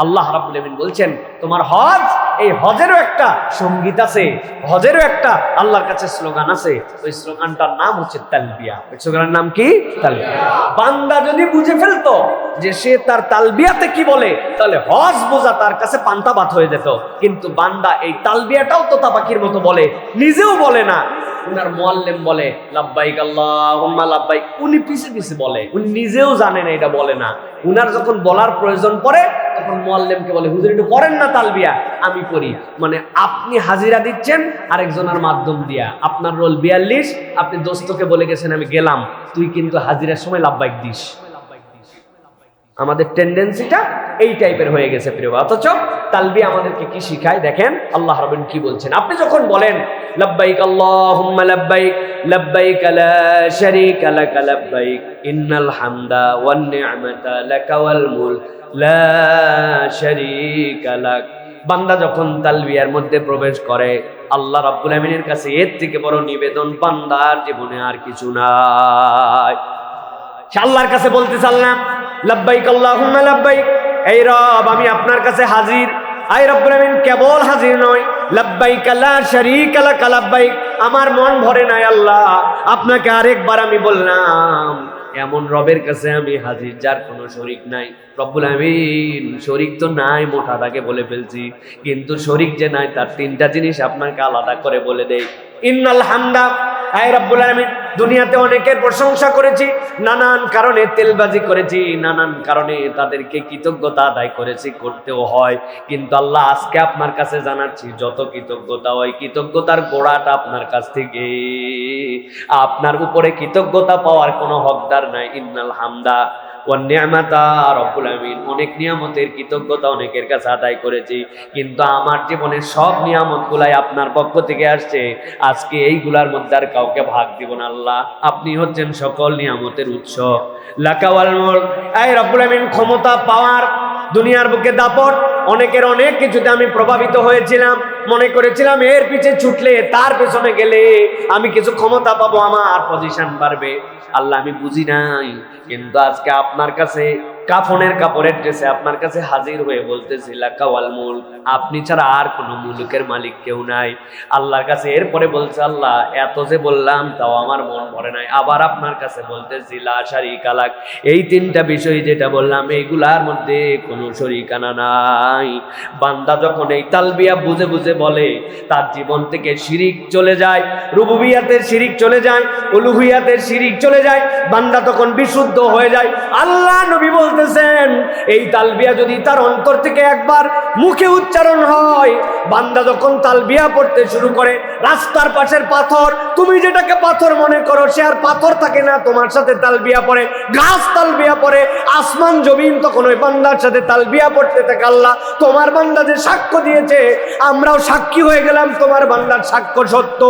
আল্লাহ রাব্বুল আমিন বলছেন তোমার হজ, এই হজেরও একটা সঙ্গীত আছে, হজেরও একটা আল্লাহর কাছে স্লোগান আছে। ওই স্লোগানটার নাম হচ্ছে তালবিয়া। ওই স্লোগানের নাম কি? তালবিয়া। বান্দা যদি বুঝে ফেলতো যে সে তার তালবিয়াতে কি বলে, তাহলে হজ বোঝা তার কাছে পান্তা ভাত হয়ে যেত। কিন্তু বান্দা এই তালবিয়াটাও তোতা পাখির মতো বলে, নিজেও বলে না। উনার মুআল্লিম বলে লাব্বাইক আল্লাহুম্মা লাব্বাইক, উনি পিছে পিছে বলে, উনি নিজেও জানে না এটা বলে না। উনার যখন বলার প্রয়োজন পড়ে তখন মুআল্লিমকে বলে হুজুর একটু পড়েন না তালবিয়া, আমি পড়ি। মানে আপনি হাজিরা দিচ্ছেন আরেকজনের মাধ্যম দিয়া, আপনার রোল 42, আপনি দোস্তকে বলে গেছেন আমি গেলাম, তুই কিন্তু হাজিরার সময় লাব্বাইক দিস। আমাদের টেন্ডেন্সিটা এই টাইপের হয়ে গেছে প্রিয়। অথচ তালবিয়া আমাদেরকে কি শিখায় দেখেন, আল্লাহ রাব্বুল কি বলছেন। আপনি যখন বলেন লাব্বাইক আল্লাহুম্মা লাব্বাইক, লাব্বাইক লা শারীকা লাক লাব্বাইক, ইন্নাল হামদা ওয়ান নি'মাতা লাকা ওয়াল মুলক লা শারীকা লাক। বান্দা যখন তালবিয়ার মধ্যে প্রবেশ করে, আল্লাহ রাব্বুল আমিনের কাছে এর থেকে বড় নিবেদন বান্দার জীবনে আর কিছু নাই। সে আল্লাহর কাছে বলতে চাইলাম লাব্বাইক আল্লাহুম্মা লাব্বাইক, এই রব আমি আপনার কাছে হাজির। আই রব্বুল আমিন কেবল হাজির নয়, লাব্বাইক লা শারীকা লাক লাব্বাইক, আমার মন ভরে নাই আল্লাহ, আপনাকে আরেকবার আমি বললাম এমন রবের কাছে আমি হাজির যার কোনো শরীক নাই। রব্বুল আমিন শরীক তো নাই, মোটা দাগে বলে ফেলছি, কিন্তু শরীক যে নাই তার 3টা জিনিস আপনাকে আলাদা করে বলে দেই। ইন্নাল হামদা, আয় রব্বুল আমিন দুনিয়াতে অনেকের প্রশংসা করেছি, নানান কারণে তেলবাজি করেছি, নানান কারণে তাদেরকে কৃতজ্ঞতা আদায় করেছি, করতেও হয়। কিন্তু আল্লাহ আজকে আপনার কাছে জানাচ্ছি যত কৃতজ্ঞতা হয় কৃতজ্ঞতার গোড়াটা আপনার কাছ থেকে, আপনার উপরে কৃতজ্ঞতা পাওয়ার কোনো হকদার নাই। ইন্নাল হামদা ওয়ান নি'মাতা রব্বুল আলামিন, অনেক নিয়ামতের কৃতজ্ঞতা অনেকের কাছে আদায় করেছি, কিন্তু আমার জীবনের সব নিয়ামতগুলাই আপনার পক্ষ থেকে আসছে। আজকে এইগুলার মধ্যে আর কাউকে ভাগ দিব না আল্লাহ। আপনি হচ্ছেন সকল নিয়ামতের উৎস। লাকা ওয়াল মুলক, এই রব্বুল আলামিন, ক্ষমতা, পাওয়ার, দুনিয়ার বুকে দাপট, অনেকের অনেক কিছুতে আমি প্রভাবিত হয়েছিলাম। মনে করেছিলাম এর পিছে ছুটলে, তার পেছনে গেলে আমি কিছু ক্ষমতা পাবো, আমার পজিশন বাড়বে। আল্লাহ, আমি বুঝি নাই, কিন্তু আজকে আপনার কাছে কাফনের কাপড়ের ড্রেসে আপনার কাছে হাজির হয়ে বলতেছি লাকা ওয়াল মুলক, আপনি ছাড়া আর কোনো মুলুকের মালিক কেউ নাই আল্লাহর কাছে। এরপরে বলছে আল্লাহ, এত যে বললাম তাও আমার মন ভরে নাই। আবার আপনার কাছে বলতেছি লা শারীকা লাক, এই তিনটা বিষয় যেটা বললাম এইগুলার মধ্যে কোনো শরীকানা নাই। বান্দা যখন এই তালবিয়া বুঝে বুঝে বলে, তার জীবন থেকে শিরিক চলে যায়, রুবুবিয়াতের শিরিক চলে যায়, উলুহিয়াতের শিরিক চলে যায়, বান্দা তখন বিশুদ্ধ হয়ে যায়। আল্লাহ নবী বলতেছেন, এই তালবিয়া যদি তার অন্তর থেকে একবার মুখে উচ্চারণ হয়, বান্দা যখন তালবিয়া পড়তে শুরু করে, রাস্তার পাশের পাথর, তুমি যেটাকে পাথর মনে করো, সে আর পাথর থাকে না, তোমার সাথে তালবিয়া পড়ে, গাছ তালবিয়া পড়ে, আসমান জমিন তখন ওই বান্দার সাথে তালবিয়া পড়তে থাকে। আল্লাহ, তোমার বান্দা যে সাক্ষ্য দিয়েছে, আমরাও সাক্ষী হয়ে গেলাম, তোমার বান্দার সাক্ষ্য সত্য।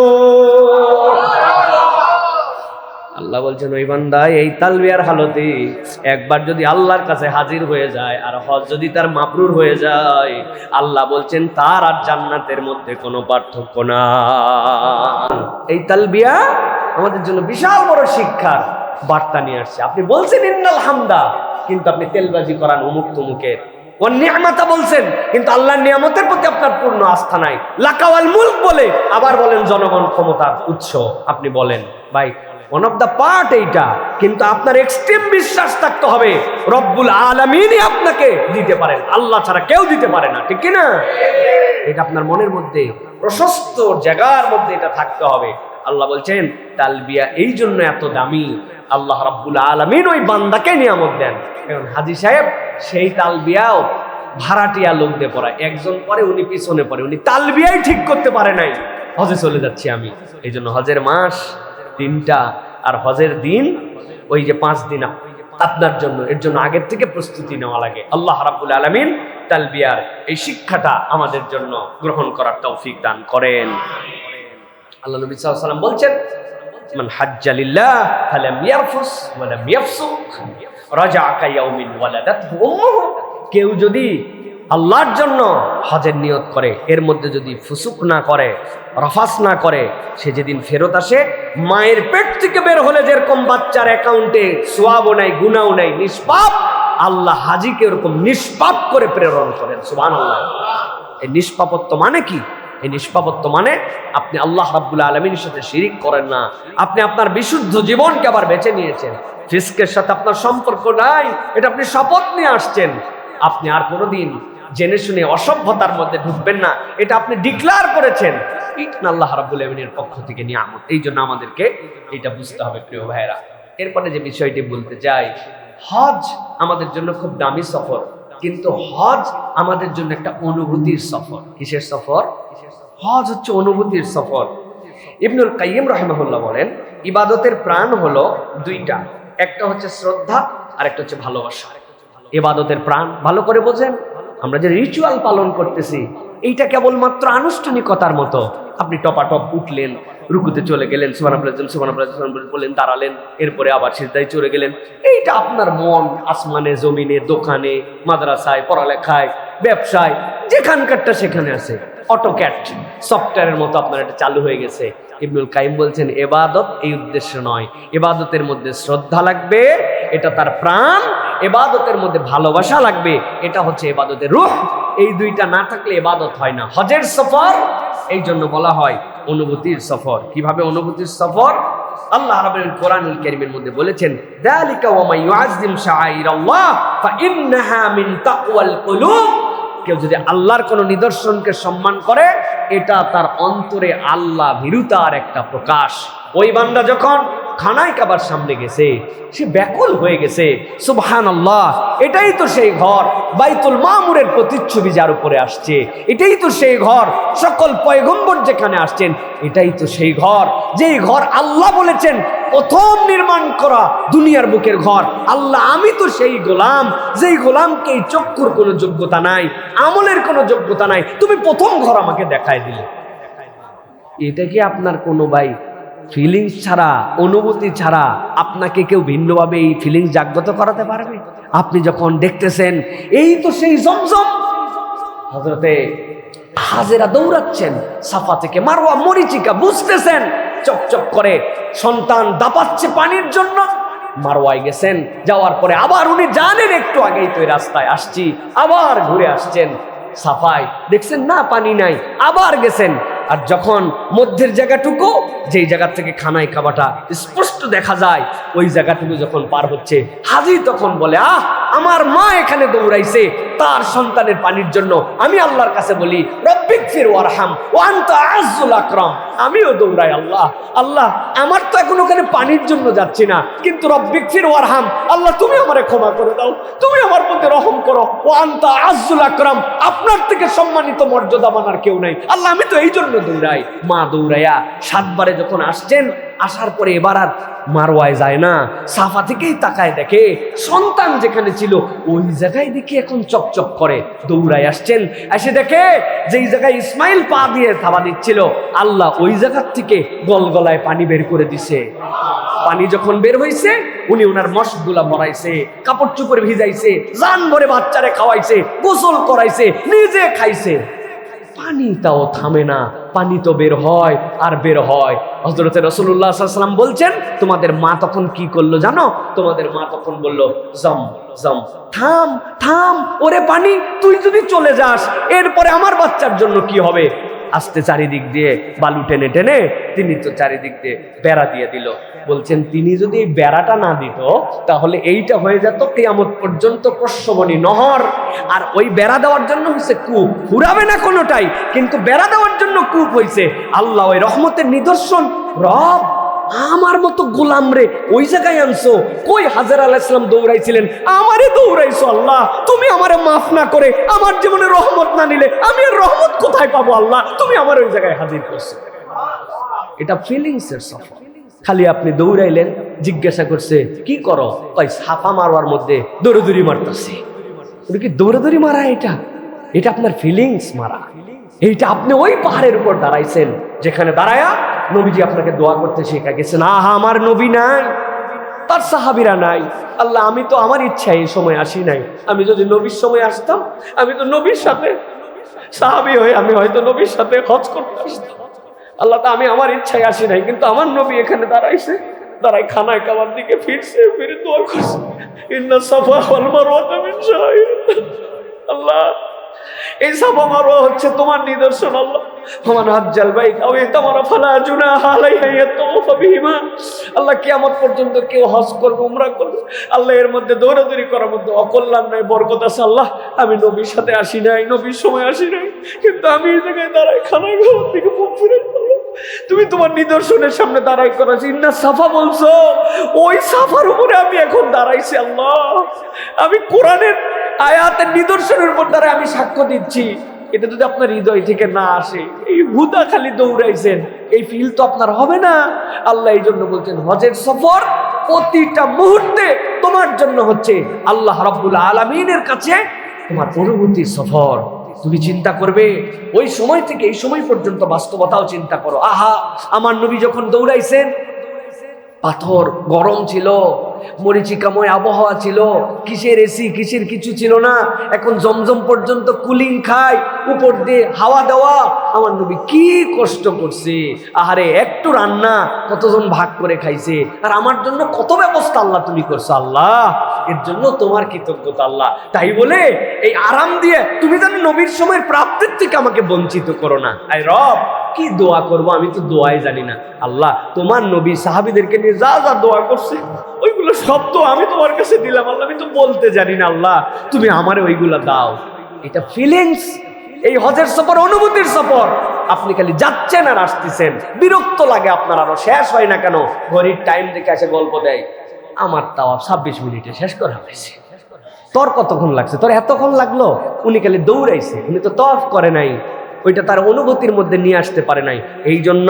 আল্লাহ বলছেন, ওই বান্দা এই তালবিয়ার হালতে একবার যদি আল্লাহর কাছে হাজির হয়ে যায়, আর হজ যদি তার মাবরুর হয়ে যায়, আল্লাহ বলছেন তার আর জান্নাতের মধ্যে কোনো পার্থক্য না। এই তালবিয়া আমাদের জন্য বিশাল বড় শিক্ষার বার্তা নিয়ে আসছে। আপনি বলছেন ইন্নাল হামদা, কিন্তু আপনি তেলবাজি করান অমুক তমুকের। ওয়ান নি'মাতা বলছেন, কিন্তু আল্লাহর নিয়ামতের প্রতি আপনার পূর্ণ আস্থা নাই। লাকা ওয়াল মুলক বলে আবার বলেন জনগণ ক্ষমতার উৎস। আপনি বলেন ভাই, ওয়ান অফ দ্য পার্ট এইটা, কিন্তু আপনার এক্সট্রিম বিশ্বাস থাকতে হবে রব্বুল আলামিনই আপনাকে দিতে পারেন, আল্লাহ ছাড়া কেউ দিতে পারে না, ঠিক কি না? এটা আপনার মনের মধ্যে, প্রশস্ত জায়গার মধ্যে এটা থাকতে হবে। আল্লাহ বলছেন তালবিয়া এই জন্য এত দামি, আল্লাহ রাব্বুল আলামিন ওই বান্দাকে নিয়ামত দেন। এখন হাজী সাহেব সেই তালবিয়াও ভাড়াটিয়া লোক দিয়ে পড়ায়, একজন পরে, উনি পিছনে পড়ে, উনি তালবিয়াই ঠিক করতে পারে নাই, হজে চলে যাচ্ছি আমি। এই জন্য হজের মাস 3টা, আর হজের দিন ওই যে 5 দিন আপনার জন্য, এর জন্য আগের থেকে প্রস্তুতি নেওয়া লাগে। আল্লাহ রাব্বুল আলামিন তালবিয়ার এই শিক্ষাটা আমাদের জন্য গ্রহণ করার তৌফিক দান করেন। আল্লাহ নবী সাল্লাল্লাহু আলাইহি ওয়াসাল্লাম বলছেন, মান হাজ্জা লিল্লাহ ফালাম ইয়ারফুস ওয়া লাম ইয়াফসুক রাজাআ কায়াউমিন ওয়ালাদাতহু উম্মুহু, কেউ যদি আল্লাহর জন্য হজের নিয়ত করে, এর মধ্যে যদি ফুসুক না করে, রফাস না করে, সে যেদিন ফেরত আসে, মায়ের পেট থেকে বের হলে যেরকম বাচ্চার অ্যাকাউন্টে সোয়াবও নাই, গুনাও নাই, নিষ্পাপ, আল্লাহ হাজিকে এরকম নিষ্পাপ করে প্রেরণ করেন। সুবহানাল্লাহ। এই নিষ্পাপত্ব মানে কি? এই নিষ্পাপত্ব মানে আপনি আল্লাহ রাব্বুল আলামিনের সাথে শিরিক করেন না, আপনি আপনার বিশুদ্ধ জীবনকে আবার বেছে নিয়েছেন, ফিসকের সাথে আপনার সম্পর্ক নাই, এটা আপনি শপথ নিয়ে আসছেন। আপনি আর কোনোদিন জেনে শুনে অসভ্যতার মধ্যে ঢুকবেন না, এটা আপনি ডিক্লেয়ার করেছেন। এটা আল্লাহ রাব্বুল আলামিনের পক্ষ থেকে নিয়ামত। এই জন্য আমাদেরকে এটা বুঝতে হবে প্রিয় ভাইরা। এরপরে যে বিষয়টি বলতে চাই, হজ আমাদের জন্য খুব দামি সফর, কিন্তু হজ আমাদের জন্য একটা অনুভূতির সফর। কিসের সফর? হজ হচ্ছে অনুভূতির সফর। ইবনুল কাইয়িম রাহিমাহুল্লাহ বলেন, ইবাদতের প্রাণ হলো 2টা, একটা হচ্ছে শ্রদ্ধা আর একটা হচ্ছে ভালোবাসা। ইবাদতের প্রাণ ভালো করে বোঝেন, আমরা যে রিচুয়াল পালন করতেছি, এইটা কেবলমাত্র আনুষ্ঠানিকতার মতো। আপনি টপাটপ উঠলেন, রুকুতে চলে গেলেন, সুবহানাল্লাহ সুবহানাল্লাহ বললেন, দাঁড়ালেন, এরপরে আবার সিজদায় চলে গেলেন। এইটা আপনার মন আসমানে, জমিনে, দোকানে, মাদ্রাসায়, পড়ালেখায়, ব্যবসায়, যেখানকারটা সেখানে আছে, অটোক্যাট সফটওয়্যারের মতো আপনার এটা চালু হয়ে গেছে। ইবনুল কাইয়িম বলছেন, ইবাদত এই উদ্দেশ্য নয়, ইবাদতের মধ্যে শ্রদ্ধা লাগবে, এটা তার প্রাণ। ইবাদতের মধ্যে ভালোবাসা লাগবে, এটা হচ্ছে ইবাদতের রূহ। এই 2টা না থাকলে ইবাদত হয় না। হজের সফর এই জন্য বলা হয় অনুভূতির সফর। কিভাবে অনুভূতির সফর? আল্লাহ রাব্বুল কোরআনুল কারীমের মধ্যে বলেছেন, যালিকা ওয়া মান ইউআযযিম শাআইরাল্লাহ ফাইন্নাহা মিন তাকওয়াল কুলুব। কেউ যদি আল্লাহর কোনো নিদর্শনকে সম্মান করে, এটা তার অন্তরে আল্লাহ ভীরুতার একটা প্রকাশ। ওই বান্দা যখন খানায় কাবার সামনে গেছে, সে ব্যাকুল হয়ে গেছে। সুবহানাল্লাহ, এটাই তো সেই ঘর, বাইতুল মামুরের প্রতিচ্ছবি যার উপরে আসছে। এটাই তো সেই ঘর, সকল পয়গম্বর যেখানে আসছেন। এটাই তো সেই ঘর, যেই ঘর আল্লাহ বলেছেন প্রথম নির্মাণ করা দুনিয়ার বুকের ঘর। আল্লাহ, আমি তো সেই গোলাম, যেই গোলামকে এই চক্ষুর কোনো যোগ্যতা নাই, আমলের কোনো যোগ্যতা নাই, তুমি প্রথম ঘর আমাকে দেখায় দিলে। এটা কি আপনার কোনো ভাই ফিলিংস ছাড়া, অনুভূতি ছাড়া আপনাকে কেউ ভিন্নভাবে এই ফিলিংস জাগ্রত করাতে পারবে? আপনি যখন দেখতেছেন এই তো সেই জমজম, হযরতে হাজেরা দৌড়াচ্ছেন সাফা থেকে মারওয়া, মরিচিকা বুঝতেছেন চকচক করে, সন্তান দাপাচ্ছে পানির জন্য। মারওয়ায় গেছেন, যাওয়ার পরে আবার উনি জানেন একটু আগেই তো এই রাস্তায় আসছি, আবার ঘুরে আসছেন সাফায়, দেখছেন না পানি নাই, আবার গেছেন। আর যখন মধ্যের জায়গাটুকু, যেই জায়গা থেকে খানায় কাবাটা স্পষ্ট দেখা যায়, ওই জায়গাটুকু যখন পার হচ্ছে, হাজি তখন বলে, আমার মা এখানে দৌড়াইছে তার সন্তানের পানির জন্য। আমি আল্লাহর কাছে বলি, রব্বিগফির ওয়ারহাম ওয়া আনতা আ'আজ্জুল আকরাম। আমিও দৌড়াই, আল্লাহ আল্লাহ, আমার তো এখন ওখানে পানির জন্য যাচ্ছি না, কিন্তু রব্বিগফির ওয়ারহাম, আল্লাহ তুমি আমারে ক্ষমা করে দাও, তুমি আমার প্রতি রহম করো। ওয়া আনতা আ'আজ্জুল আকরাম, আপনার থেকে সম্মানিত মর্যাদাবান আর কেউ নাই, আল্লাহ আমি তো এই জন্য দৌড়াই। মা দৌড়াইয়া 7 বারে যখন আসছেন, আসার পরে এবার আর মারওয়ায় যায় না, সাফা থেকেই তাকায় দেখে সন্তান যেখানে ছিল ওই জায়গায় দেখে এখন চকচক করে। দৌড়ায় আসছেন, এসে দেখে যেই জায়গায় ইসমাইল পা দিয়ে থাবা দিচ্ছিল, আল্লাহ ওই জায়গার থেকে গলগলায় পানি বের করে দিছে। পানি যখন বের হয়েছে, উনি ওনার মশগুলা মরাইছে, কাপড় চোপড় ভিজাইছে, জান ভরে বাচ্চারে খাওয়াইছে, গোসল করাইছে, নিজে খাইছে। পানিটাও থামে না, পানি তো বের হয় আর বের হয়। হযরত রাসূলুল্লাহ সাল্লাল্লাহু আলাইহি ওয়াসাল্লাম বলছেন, তোমাদের মা তখন কি করলো জানো? তোমাদের মা তখন বলল, জম জম, থাম থাম, ওরে পানি তুই যদি চলে যাস এরপরে আমার বাচ্চার জন্য কি হবে? আস্তে চারিদিক দিয়ে বালু টেনে টেনে তিনি তো চারিদিক দিয়ে বেড়া দিয়ে দিল। বলছেন তিনি যদি এই বেড়াটা না দিত তাহলে এইটা হয়ে যেত কিয়ামত পর্যন্ত প্রশ্ববনী নহর। আর ওই বেড়া দেওয়ার জন্য হয়েছে কূপ, ফুরাবে না কোনোটাই, কিন্তু বেড়া দেওয়ার জন্য কূপ হয়েছে। আল্লাহ ওই রহমতের নিদর্শন, রব আমার মতো গোলাম রে ওই জায়গায় আনছো। কই হাজেরা আলাইহিস সালাম দৌড়াইছিলেন, আমারে দৌড়াইছো। আল্লাহ তুমি আমারে মাফ না করে আমার জীবনে রহমত না নিলে আমি আর রহমত কোথায় পাবো? আল্লাহ তুমি আমার ওই জায়গায় হাজির করছো। এটা ফিলিংসের সফর। খালি আপনি দৌড়াইলেন, জিজ্ঞাসা করছে কি করো, কই সাফা মারওয়ার মধ্যে দৌড়াদৌড়ি মারতেছে। ওটা কি দৌড়াদৌড়ি মারা? এটা এটা আপনার ফিলিংস মারা। এইটা আপনি ওই পাহাড়ের উপর দাঁড়াইছেন, যেখানে দাঁড়ায়া নবীজি আপনাকে দোয়া করতে শেখা গেছেন। আমার নবী নাই, তার সাহাবীরা নাই। আল্লাহ আমি তো আমার ইচ্ছায় এই সময় আসি নাই, আমি যদি নবীর সময় আসতাম, আমি তো নবীর সাথে সাহাবী হয়ে আমি হয়তো নবীর সাথে হজ করতে আসতাম। আল্লাহ তা আমি আমার ইচ্ছায় আসি নাই, কিন্তু আমার নবী এখানে দাঁড়াইছে, দাঁড়াই খানায় কাবার দিকে ফিরছে, ফিরে দোয়া করছে, ইন্না সাফা ওয়াল মারওয়াতা মিন শাইরিল্লাহ। আল্লাহ এই সাফা মারওয়া হচ্ছে তোমার নিদর্শন। আল্লাহ ওমান হাজ্জাল বাইত আও ইতামারা ফালা জুনাহা আলাইহি ইয়াতাওয়াফা বিহিমা। আল্লাহ কিয়ামত পর্যন্ত কেউ হজ করবে, উমরা করবে, আল্লাহ এর মধ্যে দৌড়াদৌড়ি করার মধ্যে অকল্যাণ নাই, বরকত আছে। আল্লাহ আমি নবীর সাথে আসি নাই, নবীর সময় আসি নাই, কিন্তু আমি এই জায়গায় দাঁড়াই খানায় ঘর থেকে মুখ ফিরে তুমি তোমার নিদর্শনের সামনে দাঁড়াই করেছি। ইন্না সাফা বলছো, ওই সাফার উপরে আমি এখন দাঁড়াইছি। আল্লাহ আমি কোরআনের আয়াতের নিদর্শনের উপর দাঁড়ায় আমি সাক্ষ্য দিচ্ছি। এটা যদি আপনার হৃদয় থেকে না আসে, এই হুদা খালি দৌড়াইছেন, এই ফিল তো আপনার হবে না। আল্লাহ এই জন্য বলছেন হজের সফর প্রতিটা মুহূর্তে তোমার জন্য হচ্ছে আল্লাহ রাব্বুল আলামিনের কাছে তোমার অনুভূতির সফর। তুমি চিন্তা করবে ওই সময় থেকে এই সময় পর্যন্ত বাস্তবতাও চিন্তা করো। আহা আমার নবী যখন দৌড়াইছেন, পাথর গরম ছিল, মরিচিকাময় আবহাওয়া ছিল, কিসের এসি কিসের কিছু ছিল না। এখন জমজম পর্যন্ত কুলিং খায়, উপর দিয়ে হাওয়া দেওয়া। আমার নবী কি কষ্ট করছে, আহারে একটু রান্না কতজন ভাগ করে খাইছে, আর আমার জন্য কত ব্যবস্থা আল্লাহ তুমি করছো। আল্লাহ এর জন্য তোমার কৃতজ্ঞতা। আল্লাহ তাই বলে এই আরাম দিয়ে তুমি যেন নবীর সময়ের প্রাপ্তির থেকে আমাকে বঞ্চিত করো না। আয় রব কি দোয়া করব, আমি তো দোয়াই জানি না। আল্লাহ তোমার নবী সাহাবীদেরকে নিয়ে যা যা দোয়া করছে ওইগুলো সব তো আমি তোমার কাছে দিলাম। আল্লাহ আমি তো বলতে জানি না, আল্লাহ তুমি আমারে ওইগুলা দাও। এটা ফিলিংস, এই হজের সফর অনুভূতির সফর। আপনি খালি যাচ্ছেন আর আসতেছেন, বিরক্ত লাগে আপনার, আরো শেষ হয় না কেন? ঘড়ির টাইম দেখে এসে গল্প দেয়, আমার তাওয়াফ 26 মিনিটে শেষ করা হয়েছে। তোর কতক্ষণ লাগছে? তোর এতক্ষণ লাগলো? উনি খালি দৌড়াইছে, উনি তো তাওয়াফ করে নাই, ওইটা তার অনুভূতির মধ্যে নিয়ে আসতে পারে নাই। এই জন্য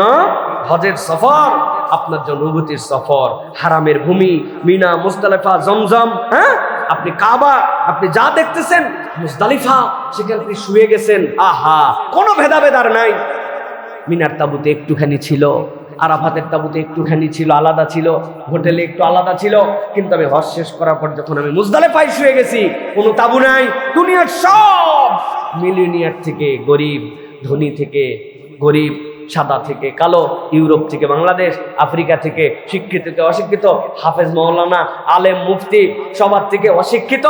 হজের সফর আপনার জন্য অনুভূতির সফর। হারামের ভূমি, মিনা, মুজদালিফা, জমজম, হ্যাঁ, আপনি কাবা, আপনি যা দেখতেছেন, মুজদালিফা, সেখানে আপনি শুয়ে গেছেন, আহা, কোনো ভেদাভেদ আর নাই। মিনার তাবুতে একটুখানি ছিল, আরাফাতের তাবুতে একটুখানি ছিল, আলাদা ছিল, হোটেলে একটু আলাদা ছিল, কিন্তু আমি হজ শেষ করার পর যখন আমি মুজদালিফায় শুয়ে গেছি, কোনো তাবু নাই। দুনিয়ার সব মিলিয়নিয়ার থেকে গরিব, ধনী থেকে গরিব, সাদা থেকে কালো, ইউরোপ থেকে বাংলাদেশ, আফ্রিকা থেকে শিক্ষিত থেকে অশিক্ষিত, হাফেজ মাওলানা, আলেম মুফতি, সবার থেকে অশিক্ষিত,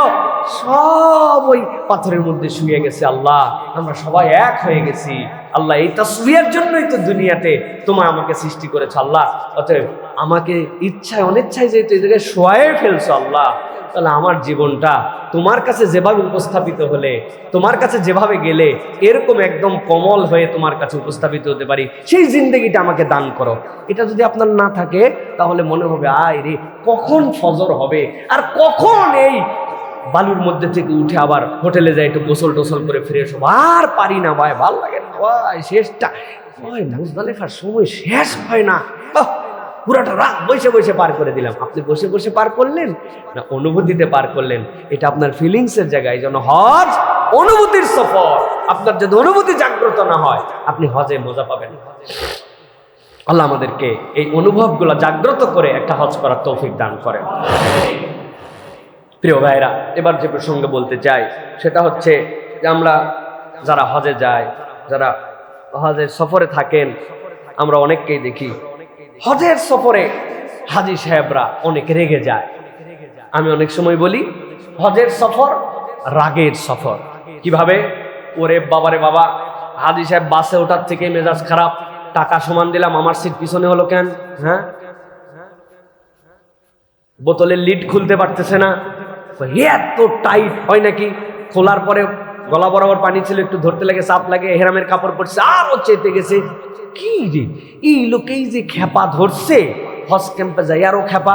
সব ওই পাথরের মধ্যে শুয়ে গেছে। আল্লাহ, আমরা সবাই এক হয়ে গেছি। আল্লাহ, এই তাসবিহের জন্যই তো দুনিয়াতে তোমার আমাকে সৃষ্টি করেছো আল্লাহ। অতএব আমাকে ইচ্ছায় অনিচ্ছায় যেহেতু এই জায়গায় শোয়াই ফেলছো আল্লাহ, তাহলে আমার জীবনটা তোমার কাছে যেভাবে উপস্থাপিত হলে, তোমার কাছে যেভাবে গেলে এরকম একদম কমল হয়ে তোমার কাছে উপস্থাপিত হতে পারি, সেই জিন্দেগিটা আমাকে দান করো। এটা যদি আপনার না থাকে, তাহলে মনে হবে আয় রে, কখন ফজর হবে আর কখন এই বালুর মধ্যে থেকে উঠে আবার হোটেলে যাই, একটু গোসল টোসল করে ফ্রেশ হবো। আর পারি না ভাই, ভালো লাগে না ভাই, শেষটা ভাই, মুজদালিফার সময় শেষ হয় না। পুরাটা রাত বসে বসে পার করে দিলাম। আপনি বসে বসে পার করলেন না অনুভূতিতে পার করলেন? এটা আপনার ফিলিংসের জায়গায়। এই জন্য হজ অনুভূতির সফর। আপনার যদি অনুভূতি জাগ্রত না হয়, আপনি হজে মজা পাবেন না। আল্লাহ আমাদেরকে এই অনুভবগুলো জাগ্রত করে একটা হজ করার তৌফিক দান করেন। প্রিয় ভাইরা, এবার যে প্রসঙ্গে বলতে চাই সেটা হচ্ছে যে আমরা যারা হজে যাই, যারা হজের সফরে থাকেন, আমরা অনেককেই দেখি হজের সফরে হাজী সাহেবরা অনেক রেগে যায়। আমি অনেক সময় বলি হজের সফর রাগের সফর। কিভাবে? ওরে বাবারে বাবা, হাজী সাহেব বাসে ওঠার থেকে মেজাজ খারাপ, টাকা সমান দিলাম, আমার সিট পিছনে হলো কেন? হ্যাঁ, বোতলের লিড খুলতে পারতেছে না, এত টাইট হয় নাকি? খোলার পরে গলা বরাবর পানি ছিল, একটু ধরতে লাগে, চাপ লাগে, হেরামের কাপড় পরছে, আরো চেতে গেছে। কি রে, এই লোকেই যে খেপা ধরছে, হজ ক্যাম্পে যাই আরো খেপা,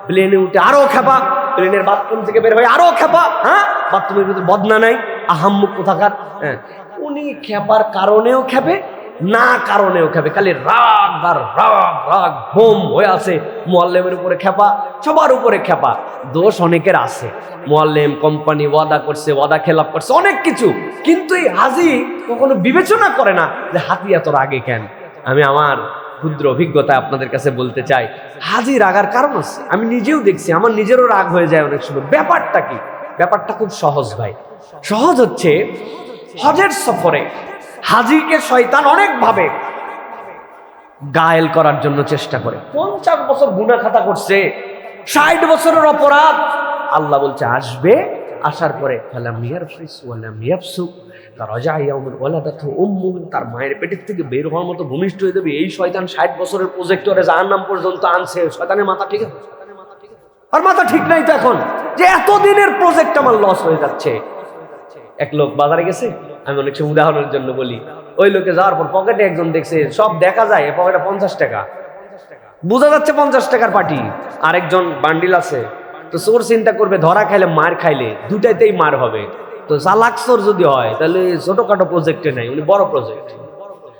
প্লেনে উঠে আরো খেপা, প্লেনের বাথরুম থেকে বের হয় আরো খেপা। হ্যাঁ, বাথরুমের ভিতরে বদনা নাই, আহাম্মুক কোথাকার। হ্যাঁ, উনি খেপার কারণেও খেপে, না কারণেও খেপে, খালি রাগ আর রাগ, রাগ হোম হয়ে আছে। মুআল্লিমের উপরে খেপা, সবার উপরে খেপা। দোষ অনেকের আছে, মুআল্লিম, কোম্পানি ওয়াদা করছে, ওয়াদা খেলাপ করছে, অনেক কিছু, কিন্তু এই হাজী কখনো বিবেচনা করে না যে হাতি এত রাগে কেন। আমি আমার ক্ষুদ্র অভিজ্ঞতা আপনাদের কাছে বলতে চাই, হাজী রাগার কারণ আছে। আমি নিজেও দেখছি, আমার নিজেরও রাগ হয়ে যায় অনেক সময়। ব্যাপারটা কি? ব্যাপারটা খুব সহজ ভাই। সহজ হচ্ছে, হজের সফরে হাজীকে শয়তান অনেকভাবে গায়েল করার জন্য চেষ্টা করে। 50 বছর গুনাহ খাতা করছে, 60 বছরের অপরাধ। আল্লাহ বলছে আসবে, আসার পরে তার মায়ের পেটের থেকে বের হওয়ার মতো ভূমিষ্ঠ হয়ে যাবে। এই শয়তান 60 বছরের প্রজেক্টরে জাহান্নাম পর্যন্ত আনছে। শয়তানের মাথা ঠিক আছে? আর মাথা ঠিক নাই তো এখন, যে এতদিনের প্রজেক্ট আমার লস হয়ে যাচ্ছে। এক লোক বাজারে গেছে, আমি অনেক সময় উদাহরণের জন্য বলি, ওই লোকে যাওয়ার পর পকেটে একজন দেখছে, সব দেখা যায় পকেটে 50 টাকা, বোঝা যাচ্ছে 50 টাকার পার্টি, আরেকজন বান্ডিল আছে। তো চোর চিন্তা করবে ধরা খাইলে মার খাইলে দুটাইতেই মার হবে, তো চালাক চোর যদি হয় তাহলে ছোটখাটো প্রজেক্টে নাই, উনি বড় প্রজেক্ট,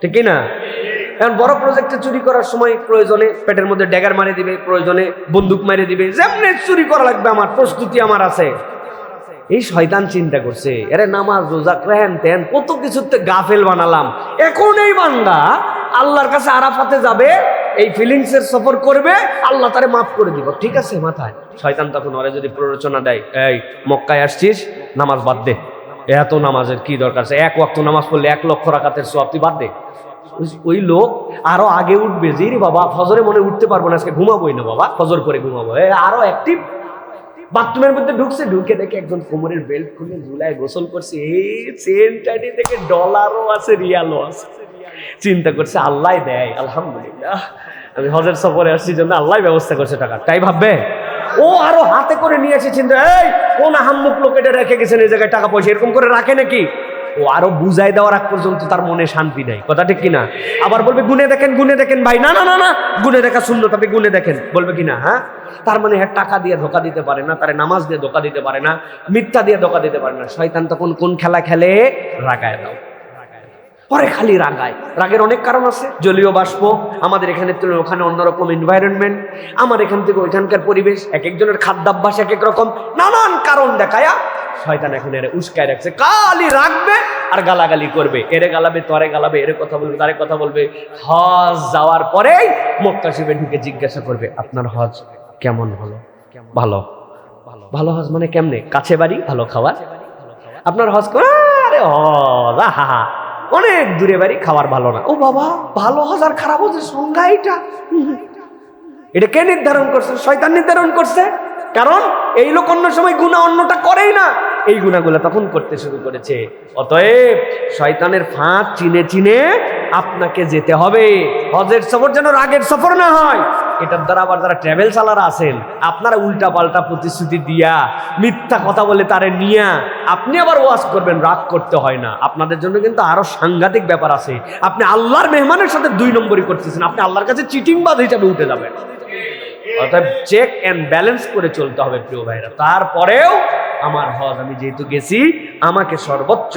ঠিক না? এখন বড় প্রজেক্টে চুরি করার সময় প্রয়োজনে পেটের মধ্যে ড্যাগার মারিয়ে দিবে, প্রয়োজনে বন্দুক মারিয়ে দিবে, যেমনি চুরি করা লাগবে আমার প্রস্তুতি আমার আছে। এই শয়তান চিন্তা করছে, আরে নামাজ রোজা হেন তেন কত কিছুতে গাফেল বানালাম, এখন এই বান্দা আল্লাহর কাছে আরাফাতে যাবে, এই ফিলিংসের সফর করবে, আল্লাহ তারে মাফ করে দিব। ঠিক আছে মাথায়। শয়তান তখন ওরে যদি প্ররোচনা দেয়, এই মক্কায় আসছিস, নামাজ বাদ দে, এত নামাজের কি দরকার আছে, 1 ওয়াক্ত নামাজ পড়লে 1 লক্ষ রাকাতের সওয়াব, তুই বাদ দে। ওই লোক আরো আগে উঠবে, যে রে বাবা ফজরে মনে উঠতে পারবো না, আজকে ঘুমাবোই না বাবা, ফজর করে ঘুমাবো। আরো অ্যাক্টিভ। বাথরুমের মধ্যে ঢুকছে, ঢুকে দেখে একজন কোমরের বেল্ট খুলে ঝুলায় গোসল করছে, এই চেনটানি থেকে ডলারও আছে, রিয়ালও আছে। চিন্তা করছে আল্লাহ দেয়, আলহামদুলিল্লাহ আমি হজের সফরে আসছি জন্য আল্লাহ ব্যবস্থা করছে টাকা, তাই ভাববে। ও আরো হাতে করে নিয়ে এসে চিন্তা, এই কোন আহাম্মুক লোক এটা রেখে গেছেন এই জায়গায় টাকা পয়সা, এরকম করে রাখে নাকি? ও আরো বুঝাই দেওয়ার আগ পর্যন্ত তার মনে শান্তি নাই, কথা ঠিক কিনা? আবার বলবে গুনে দেখেন ভাই, না না না না, গুনে দেখা সুন্নত, আপনি গুনে দেখেন, বলবে কিনা? হ্যাঁ, তার মানে হ্যাঁ টাকা দিয়ে ধোকা দিতে পারে না, তারে নামাজ দিয়ে ধোকা দিতে পারে না, মিথ্যা দিয়ে ধোকা দিতে পারে না। শয়তান তখন কোন খেলা খেলে? রাগায় দাও, পরে খালি রাগায়। রাগের অনেক কারণ আছে, জলীয় বাষ্প, আমাদের এখানে তুলনায় ওখানে অন্যরকম এনভায়রনমেন্ট, আমার এখান থেকে ওইখানকার পরিবেশ, এক একজনের খাদ্যাভ্যাস এক এক রকম, নানান কারণ দেখায়া শয়তান এখন এর উস্কায় রাখছে, কালি রাখবে আর গালাগালি করবে, এরে গালাবে তরে গালাবে, এরে কথা বলবে তারে কথা বলবে। হজ যাওয়ার পরেই মক্কা শরীফে ঢুকে জিজ্ঞাসা করবে, আপনার হজ কেমন হলো? ভালো। ভালো হজ মানে কেমনে? কাছে বাড়ি, ভালো খাওয়া। আপনার হজ আরে হজ আহা অনেক দূরে বাড়ি, খাওয়ার ভালো না। ও বাবা, ভালো হজ আর খারাপ হজের সংজ্ঞা এটা কে নির্ধারণ করছে? শয়তান নির্ধারণ করছে। কারণ এই লোক অন্য সময় গুনাহ অন্যটা করেই না, এই গুনাহগুলো তখন করতে শুরু করেছে। অতএব শয়তানের ফাঁদ চিনে চিনে আপনাকে যেতে হবে। হজের সফর যেন রাগের সফর না হয়। এটার দ্বারা আবার যারা ট্রাভেল চালারা আছেন, আপনারা উল্টা পাল্টা প্রতিশ্রুতি দিয়া, মিথ্যা কথা বলে তারে নিয়া আপনি আবার ওয়াজ করবেন, রাগ করতে হয় না। আপনাদের জন্য কিন্তু আরো সাংঘাতিক ব্যাপার আছে। আপনি আল্লাহর মেহমানের সাথে 2 নম্বরই করতেছেন, আপনি আল্লাহর কাছে চিটিংবাজ হিসাবে উঠে যাবেন। অর্থাৎ চেক এন্ড ব্যালেন্স করে চলতে হবে প্রিয় ভাইরা। তারপরেও আমার হজ, আমি যেহেতু গেছি, আমাকে সর্বোচ্চ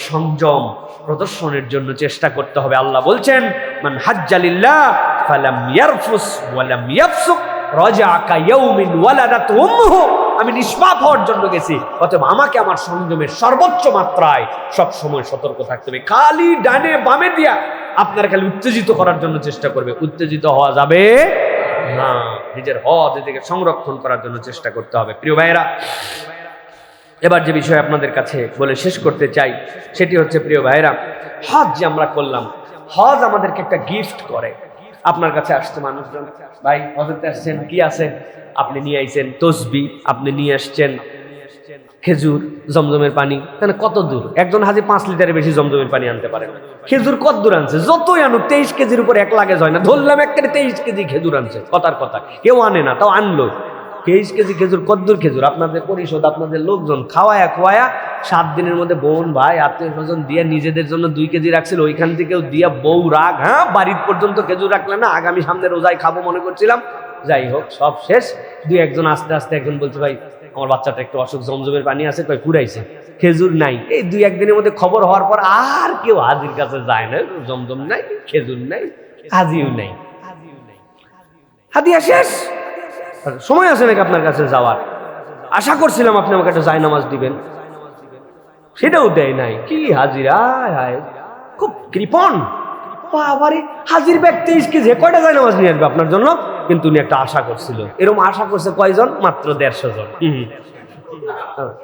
সংযম প্রদর্শনের জন্য চেষ্টা করতে হবে। আল্লাহ বলছেন, মান হাজ্জালিল্লাহ ফালাম ইয়ারফুস ওয়ালাম ইয়াফসুক রাজা কায়াউমিন ওয়ালাদাত উম্মুহু। আমি নিষ্পাপ হওয়ার জন্য গেছি, অতএব আমাকে আমার সংযমের সর্বোচ্চ মাত্রায় সব সময় সতর্ক থাকতে হবে। খালি ডানে বামে দিয়া আপনার খালি উত্তেজিত করার জন্য চেষ্টা করবে, উত্তেজিত হওয়া যাবে না। নিজের হজ এদিকে সংরক্ষণ করার জন্য চেষ্টা করতে হবে। প্রিয় ভাইয়েরা, এবার যে বিষয় আপনাদের কাছে বলে শেষ করতে চাই সেটি হচ্ছে, প্রিয় ভাইয়েরা, হজ যে আমরা করলাম, হজ আমাদেরকে একটা গিফট করে। আপনার কাছে আসছে মানুষজন, ভাই হজতে আসছেন, কি আছে? আপনি নিয়ে আইছেন তসবি, আপনি নিয়ে আসছেন খেজুর, জমজমের পানি। তাহলে কত দূর? একজন হাজি 5 লিটারের বেশি জমজমের পানি আনতে পারেন। খেজুর কত দূর আনছে? যতই আনুক 23 কেজির উপর 1 লাগেজ হয় না। ধরলাম এক কেজি 23 কেজি খেজুর আনছে, কথার কথা। কেউ আনে না, তাও আনলো 23 কেজি খেজুর। কদ্দুর খেজুর? আপনাদের পরিষদ, আপনাদের লোকজন খাওয়ায়া খোয়ায়া 7 দিনের মধ্যে বোন ভাই আত্মীয় স্বজন দিয়ে নিজেদের জন্য 2 কেজি রাখছিল, ওইখান থেকেও দিয়া বউ রাগ, হ্যাঁ বাড়ির পর্যন্ত খেজুর রাখলে না, আগামী সামনে রোজায় খাবো মনে করছিলাম। যাই হোক, সব শেষ। 2-1 আস্তে আস্তে একজন বলছে, ভাই আমার বাচ্চাটা একটু অসুখ, জমজমের পানি আছে, কই ফুরাইছে, খেজুর নাই। এই 2-1 দিনের মধ্যে খবর হওয়ার পর আর কেউ হাজির কাছে যায় না, জমজম নাই, খেজুর নাই, হাজিও নাই, হাদিয়া শেষ। সময় আছে নাকি আপনার কাছে যাওয়ার? আশা করছিলাম আপনি আমাকে একটা জায়নামাজ দিবেন, সেটাও দেয় নাই। কি হাজিরা, খুব কৃপণ। বাবারে, হাজির ব্যাগ 23 কেজি, কয়টা জায়নামাজ নিয়ে আসবে আপনার জন্য? কিন্তু উনি একটা আশা করছিল। এরকম আশা করছে কয়জন? মাত্র 150 জন।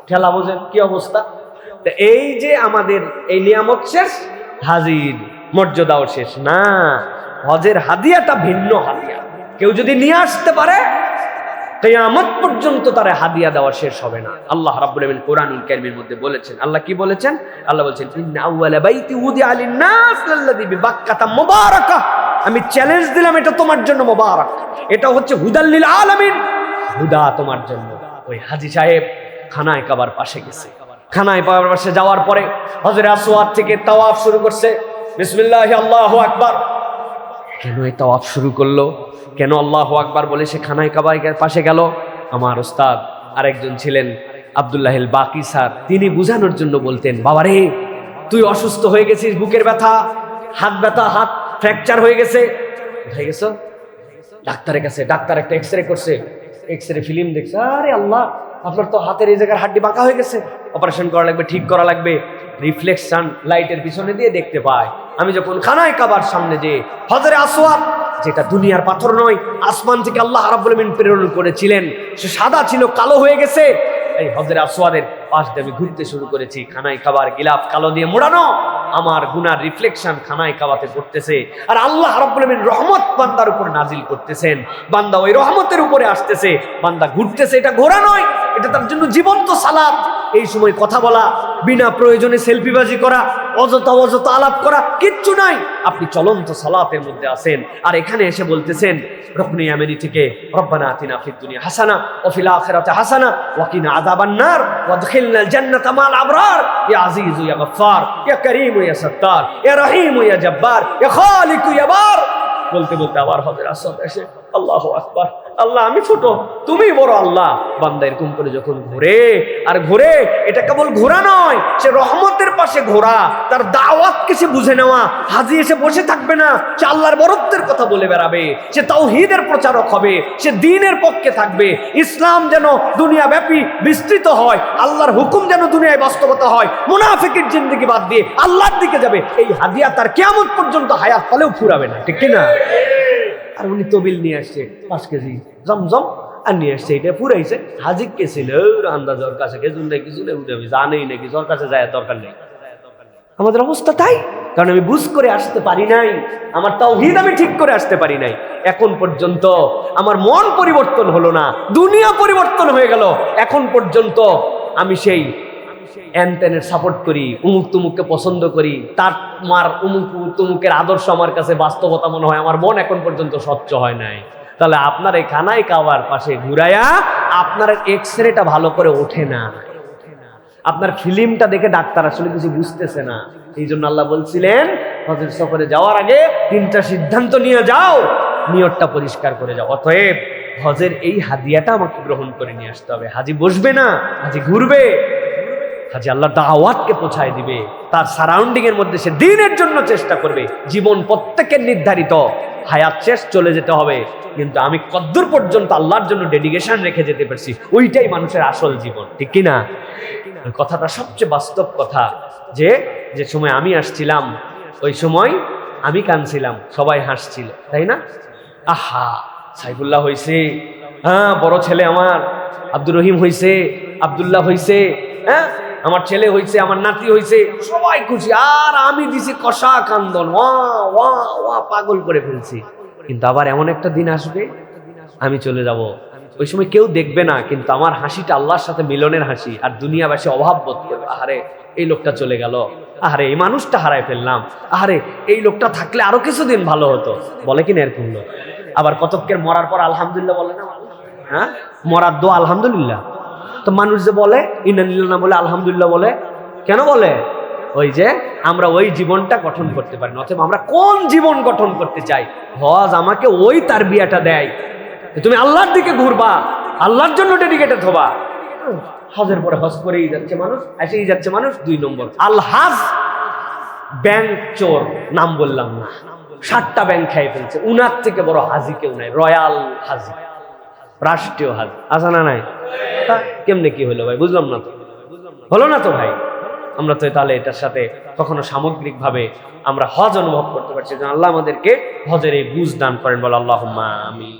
ঠেলা বোঝেন কি অবস্থা। এই যে আমাদের এই নিয়ামত শেষ, হাজির মর্যাদাও শেষ না। হজের হাদিয়াটা ভিন্ন হাদিয়া। কেউ যদি নিয়ে আসতে পারে, কিয়ামত পর্যন্ত তার হাদিয়া দেওয়া শেষ হবে না। আল্লাহ রাব্বুল আলামিন কোরআনুল কারীমের মধ্যে বলেছেন, আল্লাহ কি বলেছেন? আল্লাহ বলেছেন, ইন্না আউওয়ালা বাইতি উদিআ লিন-নাস লাল্লাযী বিবাক্কাতা মুবারাকা। আমি চ্যালেঞ্জ দিলাম, এটা তোমার জন্য মুবারাক, এটা হচ্ছে হুদাল লিল আলামিন, হুদা তোমার জন্য। ওই হাজী সাহেব খানায় কাবার পাশে গেছে। খানায় কাবার পাশে যাওয়ার পরে হজরে আসওয়াদ থেকে তাওয়াফ শুরু করছে। বিসমিল্লাহি আল্লাহু আকবার। কেন এই তাওয়াফ শুরু করলো? কেন আল্লাহু আকবার বলে সে খানায় কাবার পাশে গেল? আমার ওস্তাদ আরেকজন ছিলেন আব্দুল্লাহিল বাকি স্যার, তিনি বুঝানোর জন্য বলতেন, বাবা রে তুই অসুস্থ হয়ে গেছিস, বুকের ব্যথা, হাত ব্যথা, হাত ফ্র্যাকচার হয়ে গেছে, কোথায় গেছো? ডাক্তারের কাছে। ডাক্তার একটা এক্সরে করছে, এক্সরে ফিল্ম দেখছে, আরে আল্লাহ আপনার তো হাতের এই জায়গার হাড্ডি বাঁকা হয়ে গেছে, অপারেশন করা লাগবে, ঠিক করা লাগবে। রিফ্লেকশন লাইটের পিছনে দিয়ে দেখতে পায়, আমি যখন খানায় কাবার সামনে যে হজরে আসওয়াদ, যেটা দুনিয়ার পাথর নয়, আসমান থেকে আল্লাহ রাব্বুল আলামিন প্রেরণ করেছিলেন, সে সাদা ছিল, কালো হয়ে গেছে। এই হজরে আসওয়াদের পাশ দিয়ে আমি ঘুরতে শুরু করেছি। খানায় কাবার গিলাফ কালো দিয়ে মোড়ানো, আমার গুনার রিফ্লেকশন খানায় কাবাতে পড়তেছে, আর আল্লাহ রাব্বুল আলামিন রহমত বান্দার উপর নাজিল করতেছেন। বান্দা ওই রহমতের উপরে আসতেছে, বান্দা ঘুরতেছে। এটা ঘোরা নয়, এটা তার জন্য জীবন্ত সালাত। এই সময় কথা বলা, বিনা প্রয়োজনে সেলফিবাজি করা, অযথা অযথা আলাপ করা কিচ্ছু নাই। আপনি চলন্ত সালাতের মধ্যে আছেন, আর এখানে এসে বলতেছেন রুকনে ইয়ামানি থেকে রব্বানা আতিনা ফিদ দুনিয়া হাসানা ওয়া ফিল আখিরাতি হাসানা ওয়া কিনা আযাবান নার ওয়াদখিলনাল জান্নাতা মাল আবরার ইয়া আজিজু ইয়া গফফার ইয়া কারীম ইয়া সাত্তার ইয়া রহিম ইয়া জব্বার ইয়া খালিক ইয়া বার। বলতে বলতে আবার হযরত আসদ এসে আল্লাহু আকবার, আল্লাহ আমি ছোট, তুমি বড়। আল্লাহ বান্দা এরকম করে যখন ঘোরে আর ঘোরে, এটা কেবল ঘোরা নয়, সে রহমতের পাশে ঘোরা, তার দাওয়াতকে সে বুঝে নেওয়া। হাজি এসে বসে থাকবে না, সে আল্লাহর বরত্বের কথা বলে বেড়াবে, সে তাওহীদের প্রচারক হবে, সে দ্বীনের পক্ষে থাকবে। ইসলাম যেন দুনিয়া ব্যাপী বিস্তৃত হয়, আল্লাহর হুকুম যেন দুনিয়ায় বাস্তবতা হয়, মুনাফিকের জিন্দেগি বাদ দিয়ে আল্লাহর দিকে যাবে। এই হাদিয়া তার কিয়ামত পর্যন্ত হায়াত কালেও ফুরাবে না, ঠিক কি না? আর উনি তবিল নিয়ে আসছে 5 কেজি জমজম আর নিয়ে আসছে, এটা পুরাইছে। হাজিক কে ছিল আন্দাজ, ওর কাছে কিছু নেই, কিছু নেই, উঠে জানেই নাকি, ওর কাছে যায় দরকার নেই। আমাদের অবস্থা তাই, কারণ আমি বুঝ করে আসতে পারি নাই, আমার তাওহীদ আমি ঠিক করে আসতে পারি নাই। এখন পর্যন্ত আমার মন পরিবর্তন হলো না, দুনিয়া পরিবর্তন হয়ে গেল। এখন পর্যন্ত আমি সেই এনতেনের সাপোর্ট করি, উমুক তুমুককে পছন্দ করি, তার উমুক তুমুকের আদর্শ আমার কাছে বাস্তবতা মনে হয়, আমার মন এখন পর্যন্ত স্বচ্ছ হয় নাই। তাহলে আপনার এই খানায় কাবার পাশে ঘুরাইয়া আপনার এক্সরেটা ভালো করে ওঠে না, আপনার ফিল্মটা দেখে ডাক্তার আসলে কিছু বুঝতেছে না। এই জন্য আল্লাহ বলছিলেন হজের সফরে যাওয়ার আগে 3টা সিদ্ধান্ত নিয়ে যাও, নিয়তটা পরিষ্কার করে যাও। অতএব হজের এই হাদিয়াটা আমাকে গ্রহণ করে নিয়ে আসতে হবে। হাজি বসবে না, হাজি ঘুরবে, হাজি আল্লাহ দাওয়াতকে পৌঁছায় দিবে, তার সারাউন্ডিং এর মধ্যে সে দ্বীনের জন্য চেষ্টা করবে। জীবন প্রত্যেকের নির্ধারিত, হায়াত শেষ, চলে যেতে হবে, কিন্তু আমি কদ্দূর পর্যন্ত আল্লাহর জন্য ডেডিকেশন রেখে যেতে পারছি, ওইটাই মানুষের আসল জীবন, ঠিক কি না? কথাটা সবচেয়ে বাস্তব কথা। যে সময় আমি আসছিলাম, ওই সময় আমি কাঁদছিলাম, সবাই হাসছিল, তাই না? আহা সাইফুল্লাহ হইছে, হ্যাঁ বড় ছেলে আমার আব্দুর রহিম হইছে, আব্দুল্লাহ হইছে, হ্যাঁ আমার ছেলে হইছে, আমার নাতি হইছে, সবাই খুশি। আর আমি দিছি কষা কান্দন, ওয়া ওয়া ওয়া, পাগল করে ফেলছি। কিন্তু আবার এমন একটা দিন আসবে আমি চলে যাব, ওই সময় কেউ দেখবে না, কিন্তু আমার হাসিটা আল্লাহর সাথে মিলনের হাসি। আর দুনিয়াবাসী অভাব বোধ করবে, আহারে এই লোকটা চলে গেল, আহারে এই মানুষটা হারায় ফেললাম, আহারে এই লোকটা থাকলে আরো কিছুদিন ভালো হতো, বলে কিনা এরকম লোক? আবার কতকের মরার পর আলহামদুলিল্লাহ বলে না, হ্যাঁ মরার দোয়া আলহামদুলিল্লাহ। তো মানুষ যে বলে ইন্নালিল্লাহ না বলে আলহামদুলিল্লাহ বলে, কেন বলে? ওই যে আমরা ওই জীবনটা গঠন করতে পারি না। অথবা আমরা কোন জীবন গঠন করতে চাই? হজ আমাকে ওই তারবিয়াটা দেয়, তুমি আল্লাহর দিকে ঘুরবা, আল্লাহর জন্য ডেডিকেটেড হবা। হজের পরে হজ করেই যাচ্ছে মানুষ, এসেই যাচ্ছে মানুষ। 2 নম্বর আল হাজ, ব্যাংক চোর, নাম বললাম না, 7টা ব্যাংক খেয়ে ফেলছে। উনার থেকে বড় হাজি কেউ নাই, রয়্যাল হাজি, রাষ্ট্রীয় হাজি, আছে না নাই? কেমনে কি হলো ভাই, বুঝলাম না তো, হলো না তো ভাই। আমরা তো তাহলে এটার সাথে কখনো সামগ্রিকভাবে আমরা হজ অনুভব করতে পারছি। আল্লাহ আমাদেরকে হজের এই বুঝ দান করেন, বলে আল্লাহুম্মা আমিন।